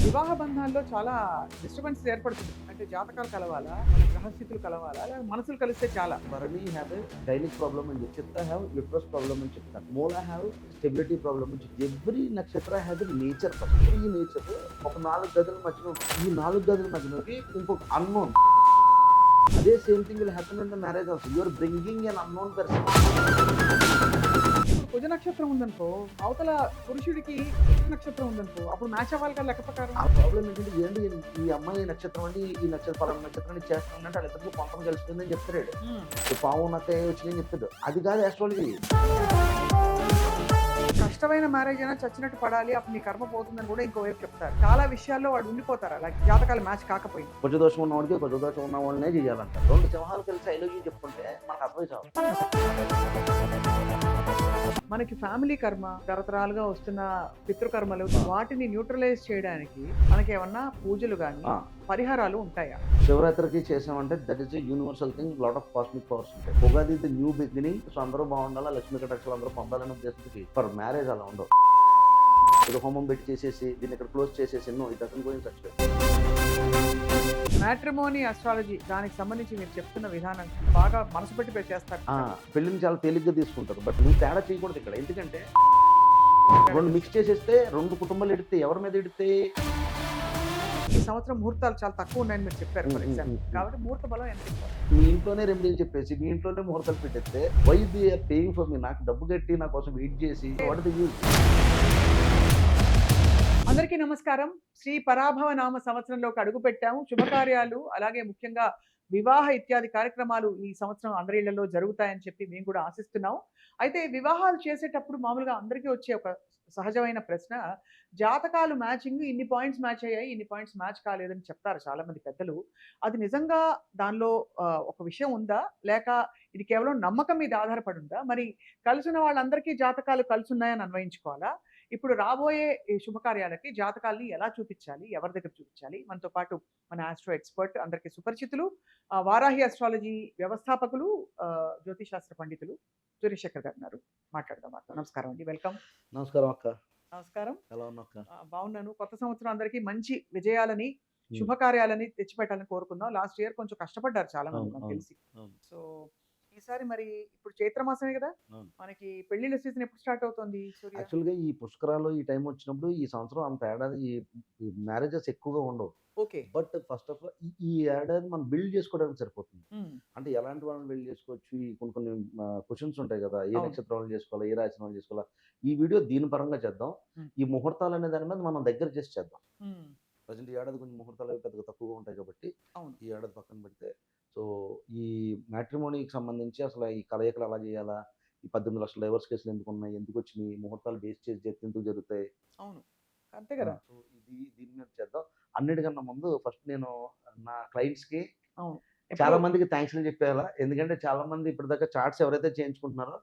వివాహ బంధాల్లో చాలా డిస్టర్బెన్స్ ఏర్పడుతుంది. అంటే జాతకాలు కలవాలా? మన గ్రహస్థితులు కలవాలా? లేదా మనసులు కలిస్తే చాలా? Bharani have a gynec problem and Chitta have uterus problem and Chitta. Mola have stability problem and Chitta. Every nakshatra has a nature first. ఈ నేచర్ ఒక 4 గదుల మధ్యలో ఈ 4 గదుల మధ్యలోకి ఇంకొక అన్నోన్. అదే same thing will happen in the marriage also. You are bringing an unknown person. ఇప్పుడు కుజ నక్షత్రం ఉందనుకో, అవతల పురుషుడికి కృష్ణ నక్షత్రం ఉందనుకో, అప్పుడు మ్యాచ్ అవ్వాలి కదా లెక్క ప్రకారం. ఆ ప్రాబ్లం ఏంటంటే ఏంటి ఈ అమ్మాయి నక్షత్రం అండి ఈ నక్షత్రం పలానా నక్షత్రాన్ని చేస్తానంటే వాళ్ళిద్దరికి పంపం కలిసిపోయిందని చెప్తాడు. పావు నక్క వచ్చిందని చెప్తాడు. అది కాదు ఆస్ట్రాలజీ. కష్టమైన మ్యారేజ్ అయినా చచ్చినట్టు పడాలి, అప్పుడు నీ కర్మ పోతుందని కూడా ఇంకోవైపు చెప్తారు. చాలా విషయాల్లో వాడు ఉండిపోతారు అలా జాతకాలు మ్యాచ్ కాకపోయి. కొంచెం దోషం ఉన్నవాడికి కొంచెం దోషం ఉన్న వాళ్ళనే చేయాలంట. 2 సింహాలు కలిసి ఐ లవ్ యూ చెప్పుకుంటే మనకు అర్థమై చాలు. మనకి ఫ్యామిలీ కర్మ తరతరాలుగా వస్తున్న పితృకర్మలు వాటిని న్యూట్రలైజ్ చేయడానికి మనకి ఏమన్నా పూజలు కానీ పరిహారాలు ఉంటాయా? శివరాత్రికి చేసామంటే that is universal thing. Lot of cosmic powers ఉంటాయి. Ugadi the new beginning. So అందరూ బాగుండాలా, లక్ష్మీ కటాక్షలు అందరూ పొందాలనే ఉద్దేశంతో ఫర్ మ్యారేజ్ అలా ఉండవు. ఇది హోమం పెట్టి చేసేసి దీన్ని ఇక్కడ క్లోజ్ చేసేసి ఎన్నో ఇది అతని గురించి సచ్చిపోయి. మ్యాట్రిమోనీ అస్ట్రాలజీ దానికి సంబంధించి మీరు చెప్తున్న విధానం బాగా మనసు పెట్టి చేస్తారు. పెళ్లిని చాలా తేలిగ్గా తీసుకుంటారు. బట్ నువ్వు తేడా చేయకూడదు ఇక్కడ. ఎందుకంటే 2 మిక్స్ చేసేస్తే 2 కుటుంబాలు ఎడితే ఎవరి మీద ఎడితే. ఈ సంవత్సరం ముహూర్తాలు చాలా తక్కువ ఉన్నాయని మీరు చెప్పారు ఫర్ ఎగ్జాంపుల్. కాబట్టి ముహూర్త బలం ఎంత important? మీ ఇంట్లోనే రెమెడీలు చెప్పేసి మీ ఇంట్లోనే ముహూర్తాలు పెట్టేస్తే why they are paying for me. నాకు డబ్బు కట్టి నా కోసం వెయిట్ చేసి వాట్ ది యూజ్. అందరికీ నమస్కారం. శ్రీ పరాభవ నామ సంవత్సరంలోకి అడుగు పెట్టాము. శుభకార్యాలు అలాగే ముఖ్యంగా వివాహ ఇత్యాది కార్యక్రమాలు ఈ సంవత్సరం అందరి ఇళ్లలో జరుగుతాయని చెప్పి మేము కూడా ఆశిస్తున్నాం. అయితే వివాహాలు చేసేటప్పుడు మామూలుగా అందరికీ వచ్చే ఒక సహజమైన ప్రశ్న, జాతకాలు మ్యాచింగ్ ఇన్ని పాయింట్స్ మ్యాచ్ అయ్యాయి, ఇన్ని పాయింట్స్ మ్యాచ్ కాలేదని చెప్తారు చాలా మంది పెద్దలు. అది నిజంగా దానిలో ఒక విషయం ఉందా, లేక ఇది కేవలం నమ్మకం మీద ఆధారపడి ఉందా? మరి కలిసిన వాళ్ళందరికీ జాతకాలు కలిసి ఉన్నాయని అన్వయించుకోవాలా? ఇప్పుడు రాబోయే ఈ శుభకార్యాలకి జాతకాలని ఎలా చూపించాలి, ఎవరి దగ్గర చూపించాలి? మనతో పాటు మన ఆస్ట్రో ఎక్స్పర్ట్, అందరికీ సుపరిచితులు, వారాహి అస్ట్రాలజీ వ్యవస్థాపకులు, జ్యోతిశాస్త్ర పండితులు సూర్యశేఖర్ గారు ఉన్నారు. మాట్లాడదాం వారితో. నమస్కారం అండి, వెల్కమ్. నమస్కారం అక్క. నమస్కారం. ఎలా ఉన్నా అక్క? బాగున్నాను. కొత్త సంవత్సరం అందరికీ మంచి విజయాలని శుభకార్యాలని తెచ్చిపెట్టాలని కోరుకుందాం. లాస్ట్ ఇయర్ కొంచెం కష్టపడ్డారు చాలా మంది నాకు తెలిసి. సో ఈసారి మరి ఇప్పుడు చైత్రమాసమే కదా, మనకి పెళ్లిళ్ళ సీజన్ ఎప్పుడు స్టార్ట్ అవుతుంది? యాక్చువల్గా ఈ పుష్కరాలు ఈ టైం వచ్చినప్పుడు ఈ సంవత్సరం అంత ఏడాది ఈ మ్యారేజెస్ ఎక్కువగా ఉండవు. Okay. But first of all ఈ ఏడాది మనం బిల్డ్ చేసుకోవడానికి సరిపోతుంది. అంటే ఎలాంటి వాళ్ళని బిల్డ్ చేసుకోవచ్చు, ఈ కొన్ని క్వశ్చన్స్ ఉంటాయి కదా, ఏ నక్షత్రం వాళ్ళు చేసుకోవాలా, ఏ రాశి వాళ్ళు చేసుకోవాలా. ఈ వీడియో దీని పరంగా చేద్దాం. ఈ ముహూర్తాలు అనే దాని మీద మనం దగ్గర చేసి చేద్దాం. ప్రజెంట్ ఈ ఏడాది కొంచెం ముహూర్తాలు పెద్దగా తక్కువగా ఉంటాయి కాబట్టి ఈ ఏడాది పక్కన పెడితే. సో ఈ మ్యాట్రిమోనీకి సంబంధించి అసలు ఈ కలయికలు ఎలా చేయాలా, ఈ 18 లక్షల డైవర్స్ కేసులు ఎందుకు ఉన్నాయి, ఎందుకు వచ్చినాయి, ముహూర్తాలు బేస్ చేసి ఎందుకు జరుగుతాయి. అవును, అంతే కదా. సో దీని మీద చేద్దాం. అన్నిటికన్నా ముందు ఫస్ట్ నేను నా క్లయింట్స్ కి చాలా మందికి థ్యాంక్స్ చెప్పేయాలా. ఎందుకంటే చాలా మంది ఇప్పటిదాకా చార్ట్స్ ఎవరైతే చేయించుకుంటున్నారో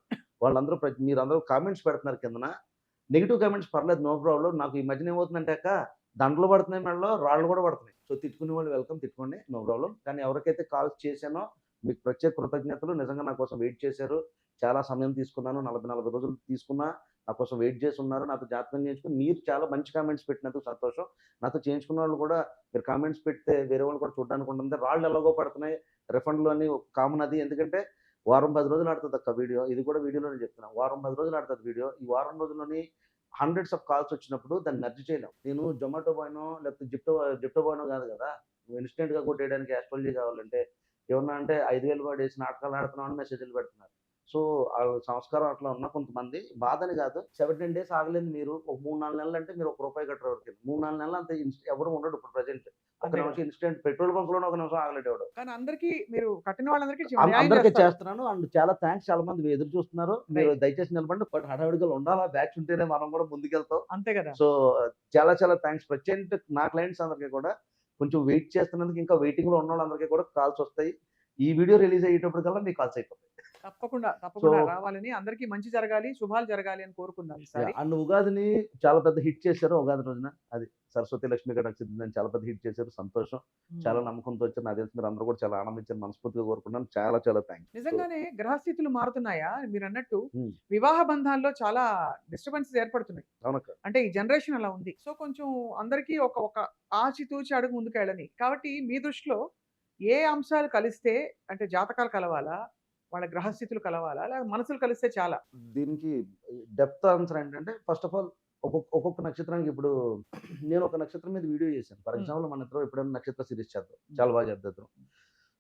వాళ్ళందరూ మీరందరూ కామెంట్స్ పెడుతున్నారు కిందన. నెగిటివ్ కామెంట్స్ పర్లేదు, నో ప్రాబ్లం. నాకు ఈ మధ్యన ఏమవుతుందంటే అక్క, దండలు పడుతున్నాయి, మెడలో రాళ్ళు కూడా పడుతున్నాయి. సో తిట్టుకునే వాళ్ళు వెల్కమ్, తిట్టుకోండి, నో ప్రాబ్లం. కానీ ఎవరికైతే కాల్స్ చేశానో మీకు ప్రత్యేక కృతజ్ఞతలు. నిజంగా నా కోసం వెయిట్ చేశారు, చాలా సమయం తీసుకున్నాను, 40 రోజులు తీసుకున్నా నా కోసం వెయిట్ చేసి ఉన్నారు. నాతో జాతకం చేయించుకుని మీరు చాలా మంచి కామెంట్స్ పెట్టినందుకు సంతోషం. నాతో చేయించుకున్న వాళ్ళు కూడా మీరు కామెంట్స్ పెడితే వేరే వాళ్ళు కూడా చూడడానికి ఉంటుంది. రాళ్ళు ఎలాగో పడుతున్నాయి, రిఫండ్లు అని కామన్ అది. ఎందుకంటే వారం 10 రోజులు ఆడుతుంది అక్క వీడియో. ఇది కూడా వీడియోలో నేను చెప్తున్నాను, వారం 10 రోజులు ఆడుతుంది వీడియో. ఈ వారం రోజుల్లోని హండ్రెడ్స్ ఆఫ్ కాల్స్ వచ్చినప్పుడు దాన్ని మెర్జ్ చేయలేం. నేను జొమాటో బాయ్నో లేకపోతే జిప్టో బాయ్నో కాదు కదా. నువ్వు ఇన్స్టెంట్ గా కొట్టేయడానికి ఆస్ట్రాలజీ కావాలంటే ఏమన్నా అంటే 5,000 వాడేసి నాటకాలు ఆడుతున్నామని మెసేజ్లు పెడుతున్నారు. సో ఆ సంస్కారం అట్లా ఉన్న కొంతమంది బాధని కాదు. 17 days ఆగలేదు మీరు, ఒక 3-4 నెలలు అంటే మీరు ₹1 కట్టరు ఎవరికి. 3-4 నెలలు అంతే ఎవరు ఉండడు. ఇప్పుడు ప్రజెంట్ ఒక నిమిషం ఇన్స్టెంట్ పెట్రోల్ బంక్ లోనే ఒక నిమిషం ఆగలేడు ఎవడు. కానీ అందరికీ మీరు కట్టిన వాళ్ళందరికీ అందరికీ చేస్తున్నాను. అండ్ చాలా థ్యాంక్స్. చాలా మంది ఎదురు చూస్తున్నారు. మీరు దయచేసి నిలబడి. బట్ హడావిడిగా ఉండాలా, బ్యాచ్ ఉంటేనే మనం కూడా ముందుకెళ్తాం. అంతే కదా. సో చాలా చాలా థ్యాంక్స్. ప్రజెంట్ నా క్లయింట్స్ అందరికీ కూడా కొంచెం వెయిట్ చేస్తున్నందుకు, ఇంకా వెయిటింగ్ లో ఉన్న వాళ్ళందరికీ కూడా కాల్స్ వస్తాయి. ఈ వీడియో రిలీజ్ అయ్యేటప్పటికల్లా మీకు కాల్స్ అయిపోతాయి. తప్పకుండా రావాలని, అందరికీ మంచి జరగాలి, శుభాలు జరగాలి అని కోరుకుందాం ఈసారి. అండ్ ఉగాదిని చాలా పెద్ద హిట్ చేశారు ఉగాది రోజున. అది సరస్వతి లక్ష్మి కటాక్షిందని చాలా పెద్ద హిట్ చేశారు. సంతోషం. చాలా నమ్మకంతో వచ్చారు. నాకు తెలిసి మీరు అందరూ కూడా చాలా ఆనందించారు. మనస్ఫూర్తిగా కోరుకున్నాను. చాలా చాలా థ్యాంక్స్. నిజంగానే గ్రహస్థితులు మారుతున్నాయా మీరు అన్నట్టు? ఉమ్. వివాహ బంధాల్లో చాలా డిస్టర్బెన్సెస్ ఏర్పడుతున్నాయి. అవునక్క. అంటే ఈ జనరేషన్ అలా ఉంది. సో కొంచెం అందరికీ ఒక ఒక ఆచితూచి అడుగు ముందుకెళ్ళని. కాబట్టి మీ దృష్టిలో ఏ అంశాలు కలిస్తే, అంటే జాతకాలు కలవాలా, వాళ్ళ గ్రహస్థితులు కలవాలా, లేదా మనసులు కలిస్తే చాలా? దీనికి డెప్త్ ఆన్సర్ ఏంటంటే ఫస్ట్ ఆఫ్ ఆల్ ఒక్కొక్క నక్షత్రానికి ఇప్పుడు నేను ఒక నక్షత్రం మీద వీడియో చేశాను. ఫర్ ఎగ్జాంపుల్ మన ఇద్దరు ఎప్పుడైనా నక్షత్ర సిరీస్ చేద్దాం. చాలా బాగా చేద్దాం.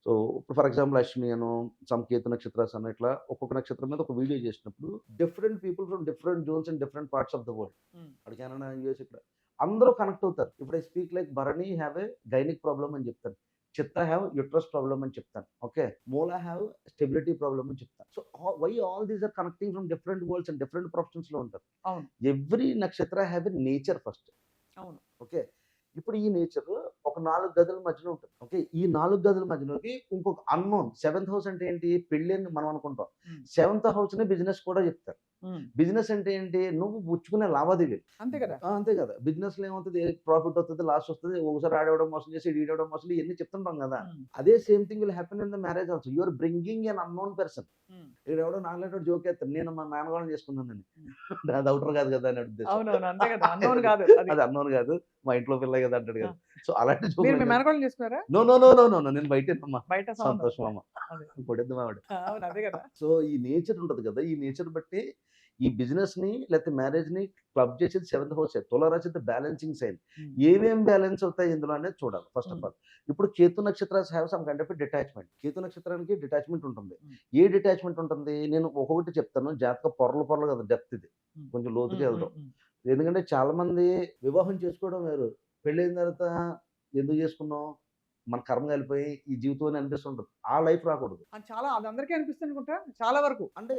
సో ఇప్పుడు ఫర్ ఎగ్జాంపుల్ అశ్విని అను సంకేతు నక్షత్రాస్ అన్న ఇట్లా ఒక్కొక్క నక్షత్రం మీద ఒక వీడియో చేసినప్పుడు different people from different Jones and different parts of the world, అక్కడ కెనడా, యూఎస్, ఇక్కడ అందరూ కనెక్ట్ అవుతారు. ఇప్పుడు I speak like Bharani have a gynaec problem అని చెప్తాను, చిత్త హ్యావ్ యుట్రస్ ప్రాబ్లమ్ అని చెప్తాను, ఓకే, మూల హ్యావ్ స్టెబిలిటీ ప్రాబ్లమ్ అని చెప్తాను. So why all these are connecting from different worlds and different professions లో ఉంటారు. అవును. ఎవ్రీ నక్షత్ర హ్యావ్ ఎ నేచర్ ఫస్ట్. అవును. ఓకే, ఇప్పుడు ఈ నేచర్ ఒక 4 గదుల మధ్యలో ఉంటుంది. ఓకే, ఈ 4 గదుల మధ్యలోకి ఇంకొక అన్నోన్ 7th హౌస్ అంటే ఏంటి, పెళ్లి అని మనం అనుకుంటాం. 7th హౌస్ ని బిజినెస్ కూడా చెప్తారు. బిజినెస్ అంటే ఏంటి, నువ్వు పుచ్చుకునే లావాదేవీలు. అంతే కదా. అంతే కదా. బిజినెస్ లో ఏమవుతుంది, ప్రాఫిట్ వస్తుంది, లాస్ వస్తుంది, ఒకసారి ఆడవడం మోసం చేసి ఈడవడం మోసం, ఇవన్నీ చెప్తుంటాం కదా. అదే same thing will happen in the marriage also. You are bringing an unknown person. ఇక్కడ ఎవడో నాలుగు జోక్ ఎత్తాను, నేను మా నాన్నగారిని చేసుకున్నానని, అది అవుటర్ కాదు కదా అని ఉద్దేశం. అది అన్నోన్ కాదు, మా ఇంట్లో పిల్ల కదా అంటాడు కదా. సో అలాంటి joke no no no no no నేను బయట సంతోషం అమ్మ కొడద్దు మావాడు. సో ఈ నేచర్ ఉంటది కదా, ఈ నేచర్ బట్టి ఈ బిజినెస్ ని లేకపోతే మ్యారేజ్ ని క్లబ్ చేసేది 7th హౌస్. తులారాశి బ్యాలెన్సింగ్ సైన్. ఏమేం బ్యాలెన్స్ అవుతాయి ఇందులో అనేది చూడాలి ఫస్ట్ ఆఫ్ ఆల్. ఇప్పుడు Ketu nakshatras have some kind of detachment. Ketu నక్షత్రానికి డిటాచ్మెంట్ ఉంటుంది. ఏ డిటాచ్మెంట్ ఉంటుంది, నేను ఒక్కొక్కటి చెప్తాను. జాతక పొరలు కదా, డెప్త్ ఇది కొంచెం లోతుగా వెళ్దాం. ఎందుకంటే చాలా మంది వివాహం చేసుకోవడం వేరు, పెళ్ళైన తర్వాత ఎందుకు చేసుకున్నాం, మన కర్మ కలిపోయి ఈ జీవితం అనిపిస్తుంటుంది. ఆ లైఫ్ రాకూడదు. చాలా అది అందరికీ అనిపిస్తుంది చాలా వరకు. అంటే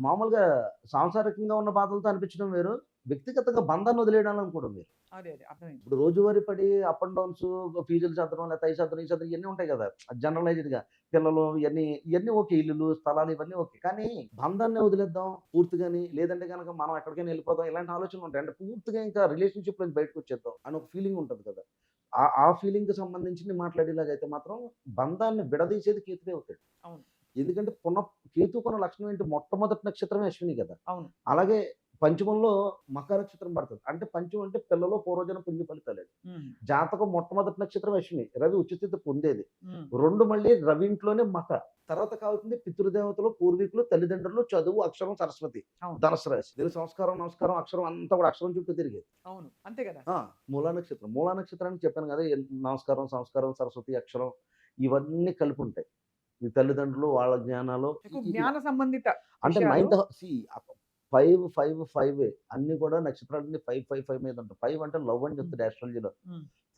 మామూలుగా సాంసారికంగా ఉన్న బాధలతో అనిపించడం వేరు, వ్యక్తిగతంగా బంధాన్ని వదిలేయడం అనుకోవడం వేరు. ఇప్పుడు రోజువారీ పడి అప్ అండ్ డౌన్స్, ఫీజులు చదవడం, లేకపోతే ఐదు చదవడం, ఈ చదవడం, ఇవన్నీ ఉంటాయి కదా జనరలైజ్డ్ గా. పిల్లలు ఇవన్నీ ఓకే, ఇల్లులు స్థలాలు ఇవన్నీ ఓకే, కానీ బంధాన్ని వదిలేద్దాం పూర్తిగాని, లేదంటే కనుక మనం ఎక్కడికైనా వెళ్ళిపోదాం, ఇలాంటి ఆలోచనలు ఉంటాయి. అంటే పూర్తిగా ఇంకా రిలేషన్షిప్ నుంచి బయటకు వచ్చేద్దాం అని ఒక ఫీలింగ్ ఉంటుంది కదా. ఆ ఫీలింగ్ కి సంబంధించి మాట్లాడేలాగైతే మాత్రం బంధాన్ని విడదీసేది కేతువే అవుతాడు. ఎందుకంటే కేతుకున్న లక్షణం ఏంటి, మొట్టమొదటి నక్షత్రమే అశ్విని కదా. అలాగే పంచమంలో మకర నక్షత్రం పడుతుంది. అంటే పంచం అంటే పిల్లలో పూర్వజన పుణ్య ఫలితాలు. జాతకం మొట్టమొదటి నక్షత్రం అశ్విని, రవి ఉచిత పొందేది. 2 మళ్ళీ రవి ఇంట్లోనే మక. తర్వాత కావాల్సింది పితృదేవతలు, పూర్వీకులు, తల్లిదండ్రులు, చదువు, అక్షరం, సరస్వతి, ధనుసు రాశి. దీని సంస్కారం, నమస్కారం, అక్షరం అంతా కూడా అక్షరం చుట్టూ తిరిగేది. అంతే కదా. మూలా నక్షత్రం. మూలా నక్షత్రానికి చెప్పాను కదా, నమస్కారం, సంస్కారం, సరస్వతి, అక్షరం ఇవన్నీ కలిపి ఉంటాయి. ఈ తల్లిదండ్రులు, వాళ్ళ జ్ఞానాలు, జ్ఞాన సంబంధిత అంటే 9th 5 అన్ని కూడా నక్షత్రాలన్నీ 5 మీద ఉంటాయి. 5 అంటే లవ్ అని చెప్తాడు ఆస్ట్రాలజీలో.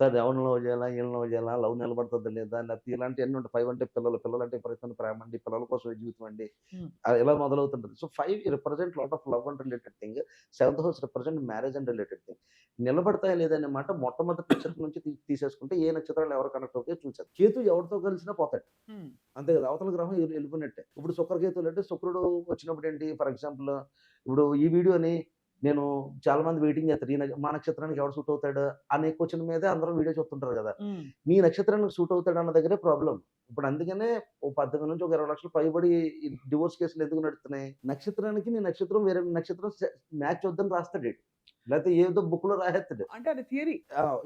సార్ ఎవరిని లవ్ చేయాలా, వీళ్ళని లవ్ చేయాలా, లవ్ నిలబడుతుందా లేదా, లేకపోతే ఇలాంటివన్నీ ఉంటాయి. 5 అంటే పిల్లలు అంటే విపరీతమైన ప్రేమ అండి, పిల్లల కోసం జీవితం అండి, ఎలా మొదలవుతుంటది. So 5 represent lot of love and related thing. 7th house represent marriage and related thing. నిలబడతాయా లేదనే మాట మొట్టమొదటి నక్షత్రం నుంచి తీసేసుకుంటే ఏ నక్షత్రాలు ఎవరు కనెక్ట్ అవుతాయో చూసారు. కేతు ఎవరితో కలిసినా పోతాడు, అంతే కదా. అవతల గ్రహం వెళ్ళిపోయినట్టే. ఇప్పుడు శుక్రకేతులు అంటే శుక్రుడు వచ్చినప్పుడు ఏంటి, ఫర్ ఎగ్జాంపుల్ ఇప్పుడు ఈ వీడియోని నేను చాలా మంది వెయిటింగ్ చేస్తారు, మా నక్షత్రానికి ఎవరు సూట్ అవుతాడు అనే క్వశ్చన్ మీదే అందరూ వీడియో చూస్తుంటారు కదా. మీ నక్షత్రానికి సూట్ అవుతాడు అన్న దగ్గరే ప్రాబ్లం. ఇప్పుడు అందుకనే 18 నుంచి 20 లక్షలు పైబడి డివోర్స్ కేసులు ఎందుకు నడుస్తున్నాయి. నక్షత్రానికి నీ నక్షత్రం వేరే నక్షత్రం మ్యాచ్ వద్దని రాస్తాడు, లేకపోతే ఏదో బుక్ లో రాసేస్తాడు. అంటే అది థియరీ,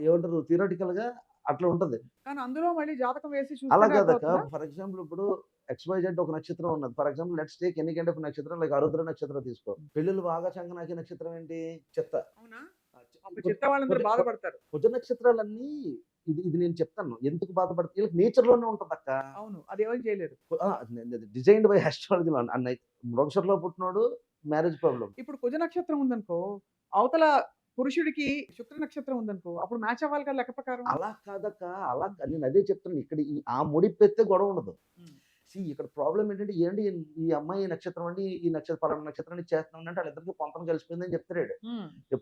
ఏమంటారు, థియరాటికల్ గా అట్లా ఉంటది. కానీ అందులో మళ్ళీ జాతకం వేసి అలా కాదక్క. ఫర్ ఎగ్జాంపుల్ ఇప్పుడు XYZ ఒక నక్షత్రం ఉన్నది. For example let's take any kind of నక్షత్రం, లైక్ ఆరుద్ర నక్షత్రం తీసుకో. పెళ్ళిళ్ళు బాగా చంగనాకే నక్షత్రం ఏంటి, చిత్త. బాధపడతారు. కుజ నక్షత్రాలన్నీ ఇది నేను చెప్తాను ఎందుకు బాధపడతాయి, వీళ్ళకి నేచర్ లోనే ఉంటది అక్క. అవును, అది ఎవరు చేయలేరు. డిజైన్డ్ బై ఆస్ట్రాలజీలో అన్న మృగశిరలో పుట్టినోడు మ్యారేజ్ ప్రాబ్లం. ఇప్పుడు కుజ నక్షత్రం ఉందనుకో, అవతల పురుషుడికి శుక్ర నక్షత్రం ఉందనుకో, అప్పుడు మ్యాచ్ అవ్వాలి కదా లెక్క ప్రకారం. అలా కాదక్క, అలా నేను అదే చెప్తాను. ఇక్కడ ఆ ముడిపెత్తే గొడవ ఉండదు. ఇక్కడ ప్రాబ్లం ఏంటంటే ఈ అమ్మాయి నక్షత్రం అండి, ఈ పలానా నక్షత్రాన్ని చేస్తున్నాం అంటే వాళ్ళిద్దరికి పొంతం కలిసిపోయిందని చెప్తాడు.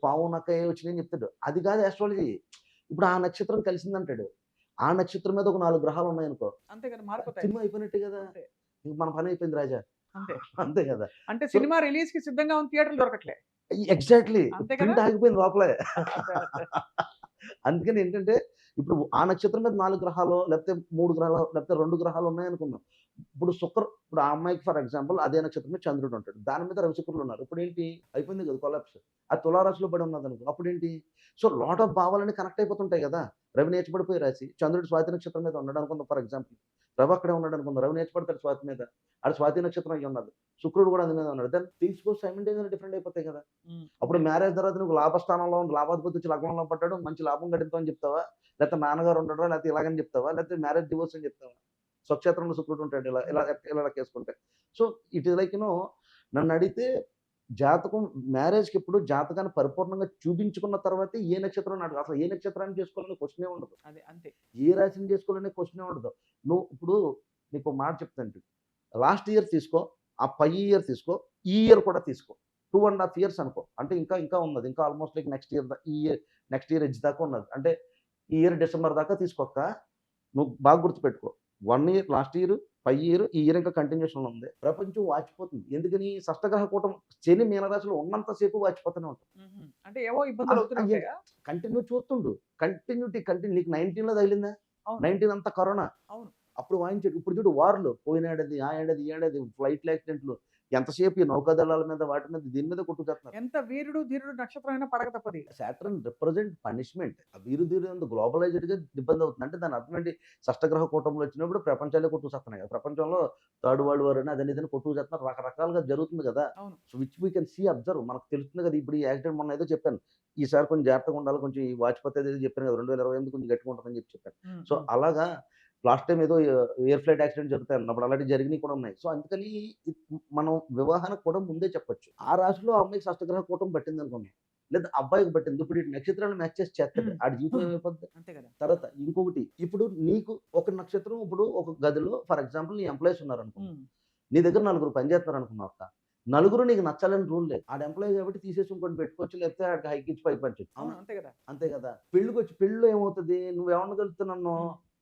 పావు నక్క వచ్చినాయని చెప్తాడు. అది కాదు ఆస్ట్రాలజీ. ఇప్పుడు ఆ నక్షత్రం కలిసిందంటాడు, ఆ నక్షత్రం మీద ఒక 4 గ్రహాలు ఉన్నాయనుకో, అంతే కదా, మారిపోతాయి. సినిమా అయిపోయినట్టే కదా, ఇంక మన పని అయిపోయింది రాజా. అంతే. అంతే కదా. అంటే సో సినిమా రిలీజ్‌కి సిద్ధంగా ఉన్న థియేటర్‌లు దొరకట్లే. ఎగ్జాక్ట్లీ అంతే కదా! ప్రింట్ ఆగిపోయింది లోపలే. అదే. అదే. అందుకని ఏంటంటే ఇప్పుడు ఆ నక్షత్రం మీద 4 గ్రహాలో లేకపోతే 3 గ్రహాలో లేకపోతే 2 గ్రహాలు ఉన్నాయనుకుందాం. ఇప్పుడు ఆ అమ్మాయికి ఫర్ ఎగ్జాంపుల్ అదే నక్షత్రం మీద చంద్రుడు ఉంటాడు. దాని మీద రవి శుక్రులు ఉన్నారు. ఇప్పుడేంటి అయిపోయింది కదా కొలాప్స్. అది తులారాశిలో పడి ఉన్నదనుకో అప్పుడేంటి? సో లాట్ ఆఫ్ భావాలన్నీ కనెక్ట్ అయిపోతుంటాయి కదా! రవి నీచపడిపోయే రాశి. చంద్రుడు స్వాతి నక్షత్రం మీద ఉన్నాడు అనుకుందాం ఫర్ ఎగ్జాంపుల్. రవి అక్కడే ఉన్నాడు అనుకుందాం. రవి నీచపడతాడు స్వాతి మీద. ఆడు స్వాతి నక్షత్రం అయ్యి ఉన్నది. శుక్రుడు కూడా అందు మీద ఉన్నాడు. దెన్ థింగ్స్ గో సైమల్టేనియస్‌గా డిఫరెంట్ అయిపోతాయి కదా! హ్మ్. అప్పుడు మ్యారేజ్ తర్వాత నువ్వు లాభస్థానంలో ఉండి లాభాధిపతి వచ్చి లగ్నంలో పడ్డాడు. మంచి లాభం గడిద్దామని చెప్తావా? లేకపోతే నాన్నగారు ఉండడం లేకపోతే ఇలాగని చెప్తావా? లేకపోతే మ్యారేజ్ డివోర్స్ అని చెప్తావా? స్వక్షేత్రంలో శుక్రుడు ఉంటాడు ఇలా లెక్కేసుకుంటే. సో ఇట్ ఈస్ లైక్ నన్నడిగితే జాతకం మ్యారేజ్‌కి ఎప్పుడు జాతకాన్ని పరిపూర్ణంగా చూపించుకున్న తర్వాతే ఏ నక్షత్రం నాడు అసలు ఏ నక్షత్రాన్ని చేసుకోవాలనే క్వెషనే ఉండదు. అదే అంతే. ఏ రాశిని చేసుకోవాలనే క్వెషనే ఉండదు. నువ్వు ఇప్పుడు నీకో మాట చెప్తాను. లాస్ట్ ఇయర్ తీసుకో, ఆ పై ఇయర్ తీసుకో, ఈ ఇయర్ కూడా తీసుకో. 2 ½ ఇయర్స్ అనుకో. అంటే ఇంకా ఉన్నది. ఇంకా almost like next year edge దాకా ఉన్నది. అంటే ఈ ఇయర్ డిసెంబర్ దాకా తీసుకోక్క. నువ్వు బాగా గుర్తుపెట్టుకో. 1 ఇయర్ లాస్ట్ ఇయర్, పై ఇయర్, ఈ ఇయర్ ఇంకా కంటిన్యూషన్‌లో ఉంది. ప్రపంచం వాచిపోతుంది. ఎందుకని? షష్టగ్రహ కూటమి శని మీనరాశిలో ఉన్నంత సేపు వాచిపోతూనే ఉంటుంది. హుహు. అంటే ఏవో ఇబ్బందులు అవుతూనే అయ్యే ఉంటాయా? కంటిన్యూ చూస్తుండు. నీకు 19లో తగిలిందా? అవును. 19 అంతా కరోనా. అవును. అప్పుడు వాయించాడు. ఇప్పుడు చూడు వార్‌లు పోయినేడాది, ఆ ఏడాది, ఈ ఏడాది ఫ్లైట్‌ల యాక్సిడెంట్‌లు ఎంతసేపు ఈ నౌకాదళాల మీద వాటి మీద దీని మీద కొట్టుకుచేస్తున్నారు. ఎంత వీరుడు, ధీరుడు నక్షత్రం అయినా పడక తప్పది. Saturn represent punishment. ఆ వీరు గ్లోబలైజ్డ్‌గా ఇబ్బంది అవుతుంది. అంటే దాని అర్థం ఏంటి? షష్టగ్రహ కూటములు వచ్చినప్పుడు ప్రపంచాలే కొట్టుకుచస్తున్నాయి కదా! ప్రపంచంలో థర్డ్ వరల్డ్ వార్ అని అదని ఇదని కొట్టుకుచేస్తున్నారు. రకరకాలుగా జరుగుతుంది కదా! అవును. So which we can see observe. మనకు తెలుస్తుంది కదా! ఇప్పుడు ఈ యాక్సిడెంట్ మొన్న ఏదో చెప్పాను. ఈసారి కొంచెం జాగ్రత్తగా ఉండాలి. కొంచెం ఈ వాచిపోతే ఏదో చెప్పాను కదా! 2028 కొంచెం గట్టిగా ఉంటదని చెప్పాను. హ్మ్. సో హ్మ్. అలాగా లాస్ట్ టైమ్ ఏదో ఎయిర్ ఫ్లైట్ యాక్సిడెంట్ జరుగుతాయన్నప్పుడు అలాంటివి జరిగినయి కూడా ఉన్నాయి. సో అందుకని మనం వివాహానికి కూడా ముందే చెప్పొచ్చు. ఆ రాశిలో ఆ అమ్మాయికి షష్టగ్రహ కూటమి పట్టిందనుకోండి. లేదా అబ్బాయికి పట్టింది. ఇప్పుడు ఈ నక్షత్రాలను మ్యాచ్ చేసి చేస్తాడు. ఆడి జీవితం ఏమైపోద్ది? అంతే కదా! తర్వాత ఇంకొకటి ఇప్పుడు నీకు ఒక నక్షత్రం ఇప్పుడు ఒక గదిలో ఫర్ ఎగ్జాంపుల్ నీ ఎంప్లాయీస్ ఉన్నారనుకో. హ్మ్. నీ దగ్గర నలుగురు పని చేస్తున్నారనుకున్నావు అక్క. నలుగురు నీకు నచ్చాలని రూల్ లేదు. ఆడు ఎంప్లాయీ కాబట్టి తీసేసి ఇంకోడిని పెట్టుకోవచ్చు. లేకపోతే ఆడికి హైక్ ఇచ్చి పైకి పంచొచ్చు. అవును. అవునా? అంతే కదా! అంతే కదా! పెళ్ళిలో ఏమవుతది? నువ్వెవరిని కలుపుతున్నావు నన్ను?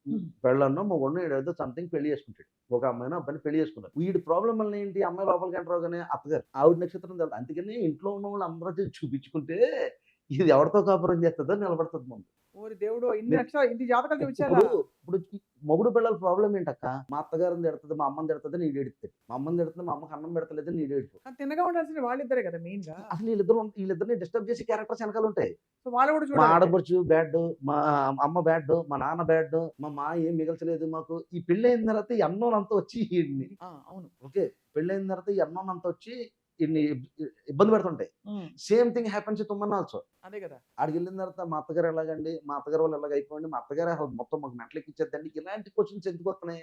హ్మ్. పెళ్ళాన్నో, మొగుడినో ఈడేదో సంథింగ్ పెళ్లి చేసుకుంటాడు. ఒక అమ్మాయినో, అబ్బాయిని పెళ్లి చేసుకున్నారు. వీడి ప్రాబ్లమ్ వల్ల ఏంటి? అమ్మాయి లోపలికి ఎంటర్ అవ్వగానే అత్తగారు. ఆవిడ నక్షత్రం తెలదు. అందుకని ఇంట్లో ఉన్నవాళ్ళు అందరూ వచ్చి చూపించుకుంటే ఇది ఎవరితో కాపురం చేస్తదో నిలబడతది ముందు. ఓరి దేవుడో! మీరు ఇన్ని జాతకాలు చూపించాలా? ఇప్పుడు ఇప్పుడు మొగుడు పిల్లల ప్రాబ్లమ్ ఏంటక్క? మా అత్తగారిని తిడతది, మా అమ్మని తిడతదని ఈడేడుస్తాడు. మా అమ్మని తిడతది, మా అమ్మకి అన్నం పెడతలేదని ఈడేడుపు. కానీ తిన్నగా ఉండాల్సింది వాళ్ళిద్దరే కదా మెయిన్‌గా. అసలు వీళ్ళిద్దరిని డిస్టర్బ్ చేసే క్యారెక్టర్స్ ఎనకాలుంటాయి. సో వాళ్ళు కూడా మా చూడాలయితే. ఆడపడుచు బ్యాడు, మా అమ్మ బ్యాడు, మా నాన్న బ్యాడు, మా మాయ ఏం మిగల్చలేదు మాకు. ఈ పెళ్లయిన తర్వాత ఈ అన్నోలంతా వచ్చి ఈడిని ఆ! అవును. ఓకే. పెళ్లయిన తర్వాత ఈ అన్నోలంతా వచ్చి ఈడిని ఇబ్బంది పెడుతుంటాయి. హ్మ్. Same thing happens with women also. అదే కదా! ఆడికెళ్ళిన తర్వాత మా అత్తగారు ఎలాగండి? మా అత్తగారు వాళ్ళు ఎలాగ అయిపోయింది? మా అత్తగారే అసలు మొత్తం మాకు మెంటలెక్కిచ్చేద్దండి. ఇలాంటి క్వెషన్స్ ఎందుకొస్తున్నాయి?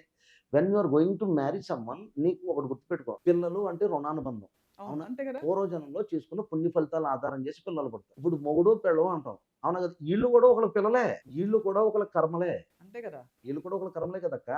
When you are going to marry someone నీకు ఒకటి గుర్తుపెట్టుకో. పిల్లలు అంటే రుణానుబంధం. అవును. అవునా? అంతే కదా! పూర్వజన్మలో చేసుకున్న పుణ్య ఫలితాలు ఆధారం చేసి పిల్లలు పుడతారు. ఇప్పుడు మొగుడు, పెళ్ళాం అంటాం. అవునా కదా! ఈళ్ళు కూడా ఒకళ్ళకి పిల్లలే. ఈళ్ళు కూడా ఒకళ్ళకి కర్మలే. అంతే కదా! ఈళ్ళు కూడా ఒకళ్ళ కర్మలే కదక్క!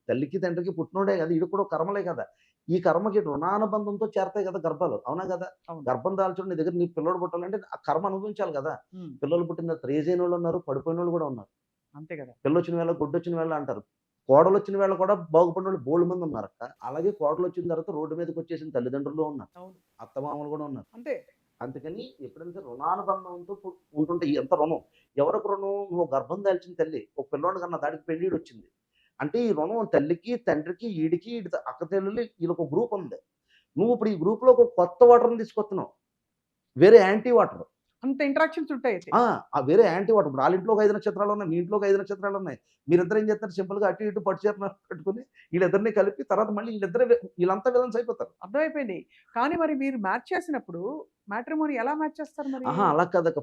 తల్లికి, తండ్రికి పుట్టినోడే కదా! ఈడు కూడా ఒక కర్మలే కదా! ఈ కర్మకి రుణానుబంధంతో చేరతాయి కదా గర్భాలు. అవునా కదా! అవును. గర్భం దాల్చుకొని నీ దగ్గర నీ పిల్లోడు పుట్టాలంటే ఆ కర్మ అనుభవించాలి కదా! హ్మ్. పిల్లలు పుట్టిన తర్వాత రేజ్ అయినోళ్ళున్నారు, పడిపోయినోళ్ళు కూడా ఉన్నారు. అంతే కదా! పిల్లొచ్చిన వేళ, గుడ్డొచ్చిన వేళ అంటారు. కోడలొచ్చిన వేళ కూడా బాగుపడినోళ్ళు బోలెడుమంది ఉన్నారక్క. అలాగే కోడలొచ్చిన తర్వాత రోడ్డు మీదకొచ్చేసిన తల్లిదండ్రులు ఉన్నారు. అవును. అత్తమామలు కూడా ఉన్నారు. అంతే. అందుకని ఎప్పుడైతే రుణానుబంధంతో ఉంటుంటే ఎంత రుణం. ఎవరికి రుణం? నువ్వు గర్భం దాల్చిన తల్లి. ఒక పిల్లోడిని కన్నా దానికి పెళ్ళీడొచ్చింది. అంటే ఈ రుణం తల్లికి, తండ్రికి, ఈడికి అక్క చెల్లెలు ఈళ్ళొక గ్రూప్ ఉంది. నువ్వు ఇప్పుడు ఈ గ్రూప్‌లో ఒక కొత్త వాటర్‌ని తీసుకొస్తున్నావు. వేరే యాంటీ వాటర్. అంత ఇంటరాక్షన్స్ ఉంటాయయితే. ఆ! ఆ వేరే యాంటీ వాటర్. ఇప్పుడు ఆళ్ళింట్లో ఒక 5 నక్షత్రాలున్నాయి. మీ ఇంట్లో ఒక 5 నక్షత్రాలున్నాయి. మీరిద్దరు ఏం చేస్తారు సింపుల్‌గా అటు ఇటు పట్టు చీర కట్టుకొని ఈళ్ళిద్దరిని కలిపి తర్వాత మళ్ళీ ఈళ్ళంతా విలన్స్ అయిపోతారు. అర్థమైపోయింది. కానీ మరి మీరు మ్యాచ్ చేసినప్పుడు మ్యాట్రిమోనీ ఎలా మ్యాచ్ చేస్తారు మరి? అహా! అలా కాదక్క.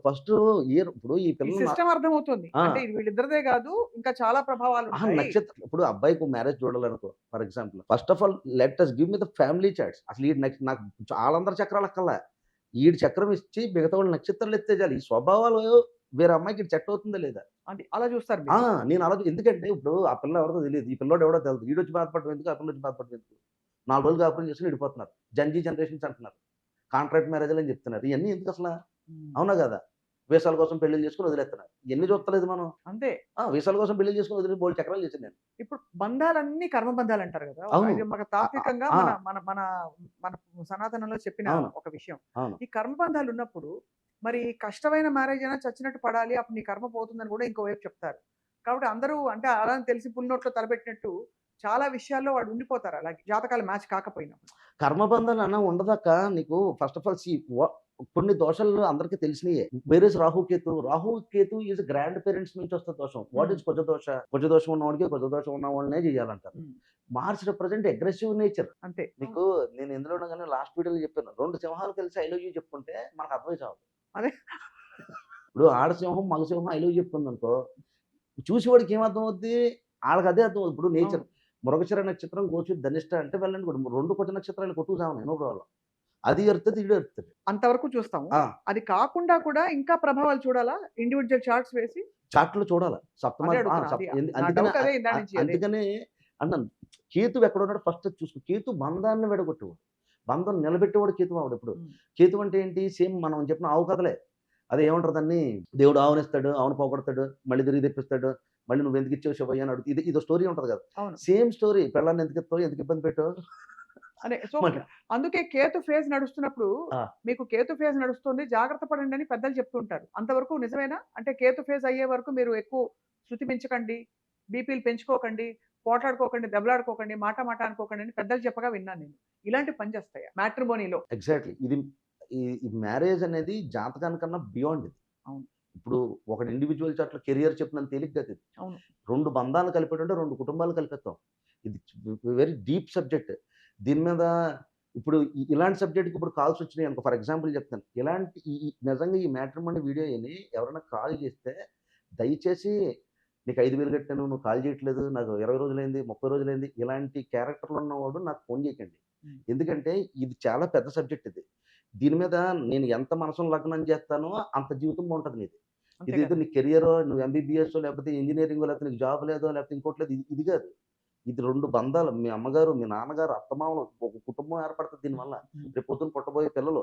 ఇప్పుడు ఈ ఈ పిల్లలు సిస్టమ్ అర్థమవుతుంది. ఆ! అంటే ఇది వీళ్ళిద్దరిదే గాదు. ఇంకా చాలా అహా! ప్రభావాలుంటాయి. ఇప్పుడు అబ్బాయికి మ్యారేజ్ చూడాలనుకో for example. First of all let us give me the family charts. అసలు ఈడు నాకు ఆళ్ళందరి చక్రాలు అక్కర్లా. ఈడు చక్రం ఇచ్చి మిగతా వాళ్ళ నక్షత్రాలు ఎత్తే చాలు. ఈ స్వభావాలు వేరే అమ్మాయికి ఇది సెట్ అవుతుందా లేదా? అది అలా చూస్తారు ఆ! మీరు. నేను అలా ఎందుకంటే ఇప్పుడు ఆ పిల్ల ఎవరిదో తెలీదు. ఈ పిల్లోడు ఎవడో తెలీదు. ఈడొచ్చి బాధపడడం ఎందుకు? ఆ పిల్లొచ్చి బాధపడడం ఎందుకు? 4 రోజులు కాపురం చేసుకొని విడిపోతున్నారు. జనరేషన్స్ అంటున్నారు. కాంట్రాక్ట్ మ్యారేజ్‌లని చెప్తున్నారు. ఇయన్నీ ఎందుకసల? హ్మ్. అవునా కదా! వీసాల కోసం పెళ్లిళ్ళు చేసుకొని వదిలేస్తున్నారు. ఎన్ని చూస్తలేదు మనం. అంతే. వీసాల కోసం పెళ్లి చేసుకొని వదిలి బోల్డ్ చక్రాలు చేశాను నేను. ఇప్పుడు బంధాలన్నీ కర్మ బంధాలంటారు గదా! అవును. ఇది మన తాత్వికంగా ఆ! మన మన మన మన సనాతనంలో చెప్పిన అవును. ఒక విషయం. అవును. ఈ కర్మ బంధాలున్నప్పుడు మరి కష్టమైన మ్యారేజ్ అయినా చచ్చినట్టు పడాలి. అప్పుడు నీ కర్మ పోతుందని గూడా ఇంకోవైపు చెప్తారు. కాబట్టి అందరూ అంటే అలా అని తెలిసి పులినోట్లో తలబెట్టినట్టు చాలా విషయాల్లో వాళ్ళు ఉండిపోతారు అలాగే. జాతకాలు మ్యాచ్ కాకపోయినా. కర్మబంధాలు అన్న ఉండదక్క. నీకు ఫస్ట్ ఆఫ్ ఆల్ కొన్ని దోషాలు అందరికీ తెలిసినయే. Where is Rahu Ketu. Rahu Ketu is grand parents నుంచి వస్తది దోషం. What hmm. ఈస్ కుజదోష? కుజదోషం ఉన్నవాడికి కుజదోషం ఉన్న వాళ్ళనే చేయాలంటారు. Hmm. Mars represent aggressive nature. అంతే. నీకు నేను ఎందులోనో గాని లాస్ట్ వీడియోలో చెప్పాను. 2 సింహాలు కలిసి ఐ లవ్ యూ చెప్పుకుంటే మనకు అర్థమై చావదు. అదే. ఇప్పుడు ఆడసింహం, మగసింహం ఐ లవ్ యూ చెప్పుకుందనుకో, చూసేవాడికి ఏం అర్థమవుద్ది? ఆళ్ళకి అదే అర్థమవుద్ది. ఇప్పుడు నేచర్. అవును. మృగశిర నక్షత్రం, గోచు, ధనిష్ట అంటే వెళ్ళండి 2 కుజ నక్షత్రాలు కొట్టుకు చావని నో ప్రాబ్లమ్. అది ఎరుతది, ఈడు ఎరుతది. అంతవరకు చూస్తాము. ఆ! అది కాకుండా కూడా ఇంకా ప్రభావాలు చూడాలా? ఇండివిడ్యువల్ చార్ట్స్ వేసి? చార్ట్‌లో చూడాల. అదే సప్తమ అడుగుతున్నా. అది నా అందుకనే డౌట్ అదే ఇందాక నుంచి అదే. అందుకనే అన్నాను. కేతువు ఎక్కడున్నాడో ఫస్ట్ చూసుకో. కేతు బంధాన్ని విడగొట్టేవాడు. బంధం నిలబెట్టేవాడు కేతువు అవడెప్పుడు. హ్మ్. కేతువు అంటే ఏంటి? సేమ్ మనం చెప్పిన ఆవు కథలే. అదే ఏమంటారు దాన్ని? దేవుడు ఆవునిస్తాడు, ఆవును పోగొడతాడు, మళ్ళీ తిరిగి తెప్పిస్తాడు. మళ్ళీ నువ్వెందుకు ఇచ్చావు శివయ్య అని అడుగుతాడు. ఇదో స్టోరీ ఉంటది కదా! అవును. Same story. పెళ్ళాన్ని ఎందుకు ఇస్తావు? ఎందుకు ఇబ్బంది పెట్టావు? అదే. సో, మళ్ళీ అందుకే కేతు ఫేజ్ నడుస్తున్నప్పుడు ఆ! మీకు కేతు ఫేజ్ నడుస్తుంది. జాగ్రత్త పడండి అని పెద్దలు చెప్తూ ఉంటారు. అంతవరకు నిజమేనా? అంటే కేతు ఫేజ్ అయ్యే వరకు మీరు ఎక్కువ శృతి మించకండి, బీపీలు పెంచుకోకండి, పోట్లాడుకోకండి, దెబ్బలాడుకోకండి, మాట మాట అనుకోకండి అని పెద్దలు చెప్పగా విన్నాను నేను. ఇలాంటివి పనిచేస్తాయా? మ్యాట్రిమోనీలో? ఎగ్జాక్ట్‌లీ. ఈ మ్యారేజ్ అనేది జాతకానికన్నా బియాండ్ ఇది. అవును. ఇప్పుడు ఒకటి ఇండివిడ్యువల్ చార్ట్‌లో కెరియర్ చెప్పినంత తేలిక కాదు ఇది. అవును. 2 బంధాలను కలిపేటంటే 2 కుటుంబాలు కలిపేత్తాం. ఇది వెరీ డీప్ సబ్జెక్ట్. దీని మీద ఇప్పుడు ఇలాంటి సబ్జెక్ట్‌కి ఇప్పుడు కాల్స్ వచ్చినాయనుకో ఫర్ ఎగ్జాంపుల్ చెప్తాను. ఇలాంటి ఈ ఈ నిజంగా ఈ మ్యాట్రిమోనీ వీడియో ఇని ఎవరైనా కాల్ చేస్తే దయచేసి నీకు 5,000 కట్టాను. నువ్వు కాల్ చేయట్లేదు. నాకు 20 రోజులైంది, 30 రోజులైంది. ఇలాంటి క్యారెక్టర్‌లు ఉన్నవాడు నాకు ఫోన్ చేయకండి. హ్మ్. ఎందుకంటే ఇది చాలా పెద్ద సబ్జెక్ట్ ఇది. దీని మీద నేను ఎంత మనసును లగ్నం చేస్తానో అంత జీవితం బావుంటది నీది. అంతే ఇదేదో కదా! నీ కెరియరో, నువ్వు ఎంబీబీఎస్సో లేకపోతే ఇంజినీరింగో లేకపోతే నీకు జాబ్ లేదో లేకపోతే ఇంకోటి లేదు. ఇది కాదు. ఇది 2 బంధాలు. మీ అమ్మగారు, మీ నాన్నగారు, అత్తమామలు ఒక కుటుంబం ఏర్పడతది దీనివల్ల. హ్మ్. రేపు పొద్దున పుట్టబోయే పిల్లలు.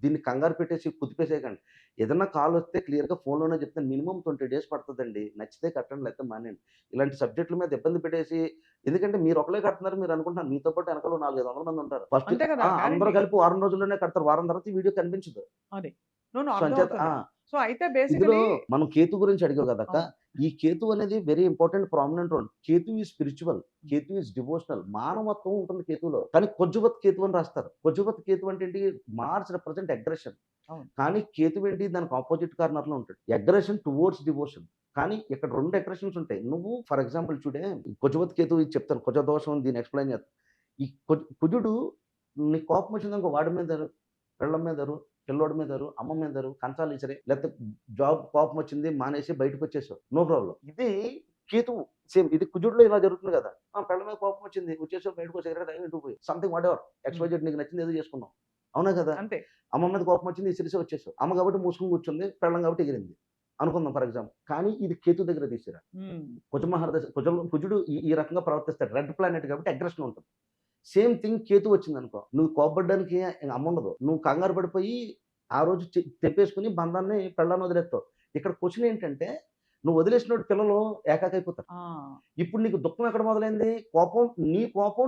దీన్ని కంగారు పెట్టేసి కుదిపేసేయకండి. ఏదన్నా కాలొస్తే క్లియర్‌గా ఫోన్‌లోనే చెప్తాను. మినిమమ్ 20 డేస్ పడతదండి. నచ్చితే కట్టండి లేకపోతే మానేయండి. ఇలాంటి సబ్జెక్ట్‌ల మీద ఇబ్బంది పెట్టేసి ఎందుకంటే మీరు ఒకళ్ళే కడుతున్నారు మీరు అనుకుంటున్నారు. మీతో పాటు వెనకాల 4, 500 మంది ఉంటారు. ఫస్ట్ అంతే కదా! అందరూ గ్యారంటీ. కలిపి వారం రోజుల్లోనే కడతారు. వారం తర్వాత ఈ వీడియో కనిపించదు. అది. నో. నో. సో, అంచేత అర్థమవుతుంది. సో, అయితే ఇందులో బేసికల్లీ మనం కేతు గురించి అడిగావు కదక్క. అవును. ఈ కేతు అనేది very important prominent role. Ketu is spiritual. Ketu is devotional. మానవత్వం ఉంటుంది కేతువులో. కానీ కొజ్జువత్ కేతు అని రాస్తారు. కొజ్జువత్ కేతు అంటే ఏంటి? Mars represent aggression. అవును. కానీ కేతు ఏంటి? దానికి అపోజిట్ కార్నర్‌లో ఉంటాడు. Aggression towards devotion. కానీ ఇక్కడ 2 అగ్రెషన్స్ ఉంటాయి. నువ్వు ఫర్ ఎగ్జాంపుల్ చూడే కొజ్జువత్ కేతు ఇది చెప్తాను. కుజ దోషం దీన్ని ఎక్స్‌ప్లెయిన్ చేస్తాను. ఈ కుజుడు నీకు కోపం వచ్చిందనుకో వాడి మీద అరు, పెళ్ళాం మీద అరు, పిల్లోడి మీద అరు, అమ్మ మీద అరు, కంచాలు ఇసిరి లేకపోతే జాబ్ కోపం వచ్చింది మానేసి బయటకొచ్చేసావు. No problem. ఇది కేతువు సేమ్ ఇది కుజుడులో ఇలా జరుగుతుంది కదా! పెళ్ళాం మీద కోపం వచ్చింది. వచ్చేసావు బయటకో సిగరెట్ తాగి ఇంటికి పోయి సంథింగ్ వాటెవర్ ఎక్స్‌వైజెడ్ నీకు నచ్చింది ఏదో చేసుకున్నావు. అవునా కదా! అంతే. అమ్మ మీద కోపం వచ్చింది ఇసిరేసి వచ్చేసావు. అమ్మ కాబట్టి మూసుకొని కూర్చుంది. పెళ్ళాం కాబట్టి ఎగిరింది. అనుకుందాం ఫర్ ఎగ్జాంపుల్. కానీ ఇది కేతు దగ్గర తీసిరా. హ్మ్. కుజ మహర్దశ కుజుడు ఈ రకంగా ప్రవర్తిస్తాడు. రెడ్ ప్లానెట్ కాబట్టి అగ్రెషన్ ఉంటుంది. సేమ్ థింగ్ కేతు వచ్చిందనుకో. నువ్వు కోప్పడ్డానికి అమ్ముండదు. నువ్వు కంగారు పడిపోయి ఆ రోజు తెప్పేసుకొని బంధాన్ని పెళ్ళాన్ని వదిలేస్తావు. ఇక్కడ క్వెషన్ ఏంటంటే నువ్వు వదిలేసినోటి పిల్లలు ఏకాకైపోతారు. ఆ! ఇప్పుడు నీకు దుఃఖం ఎక్కడ మొదలైంది? కోపం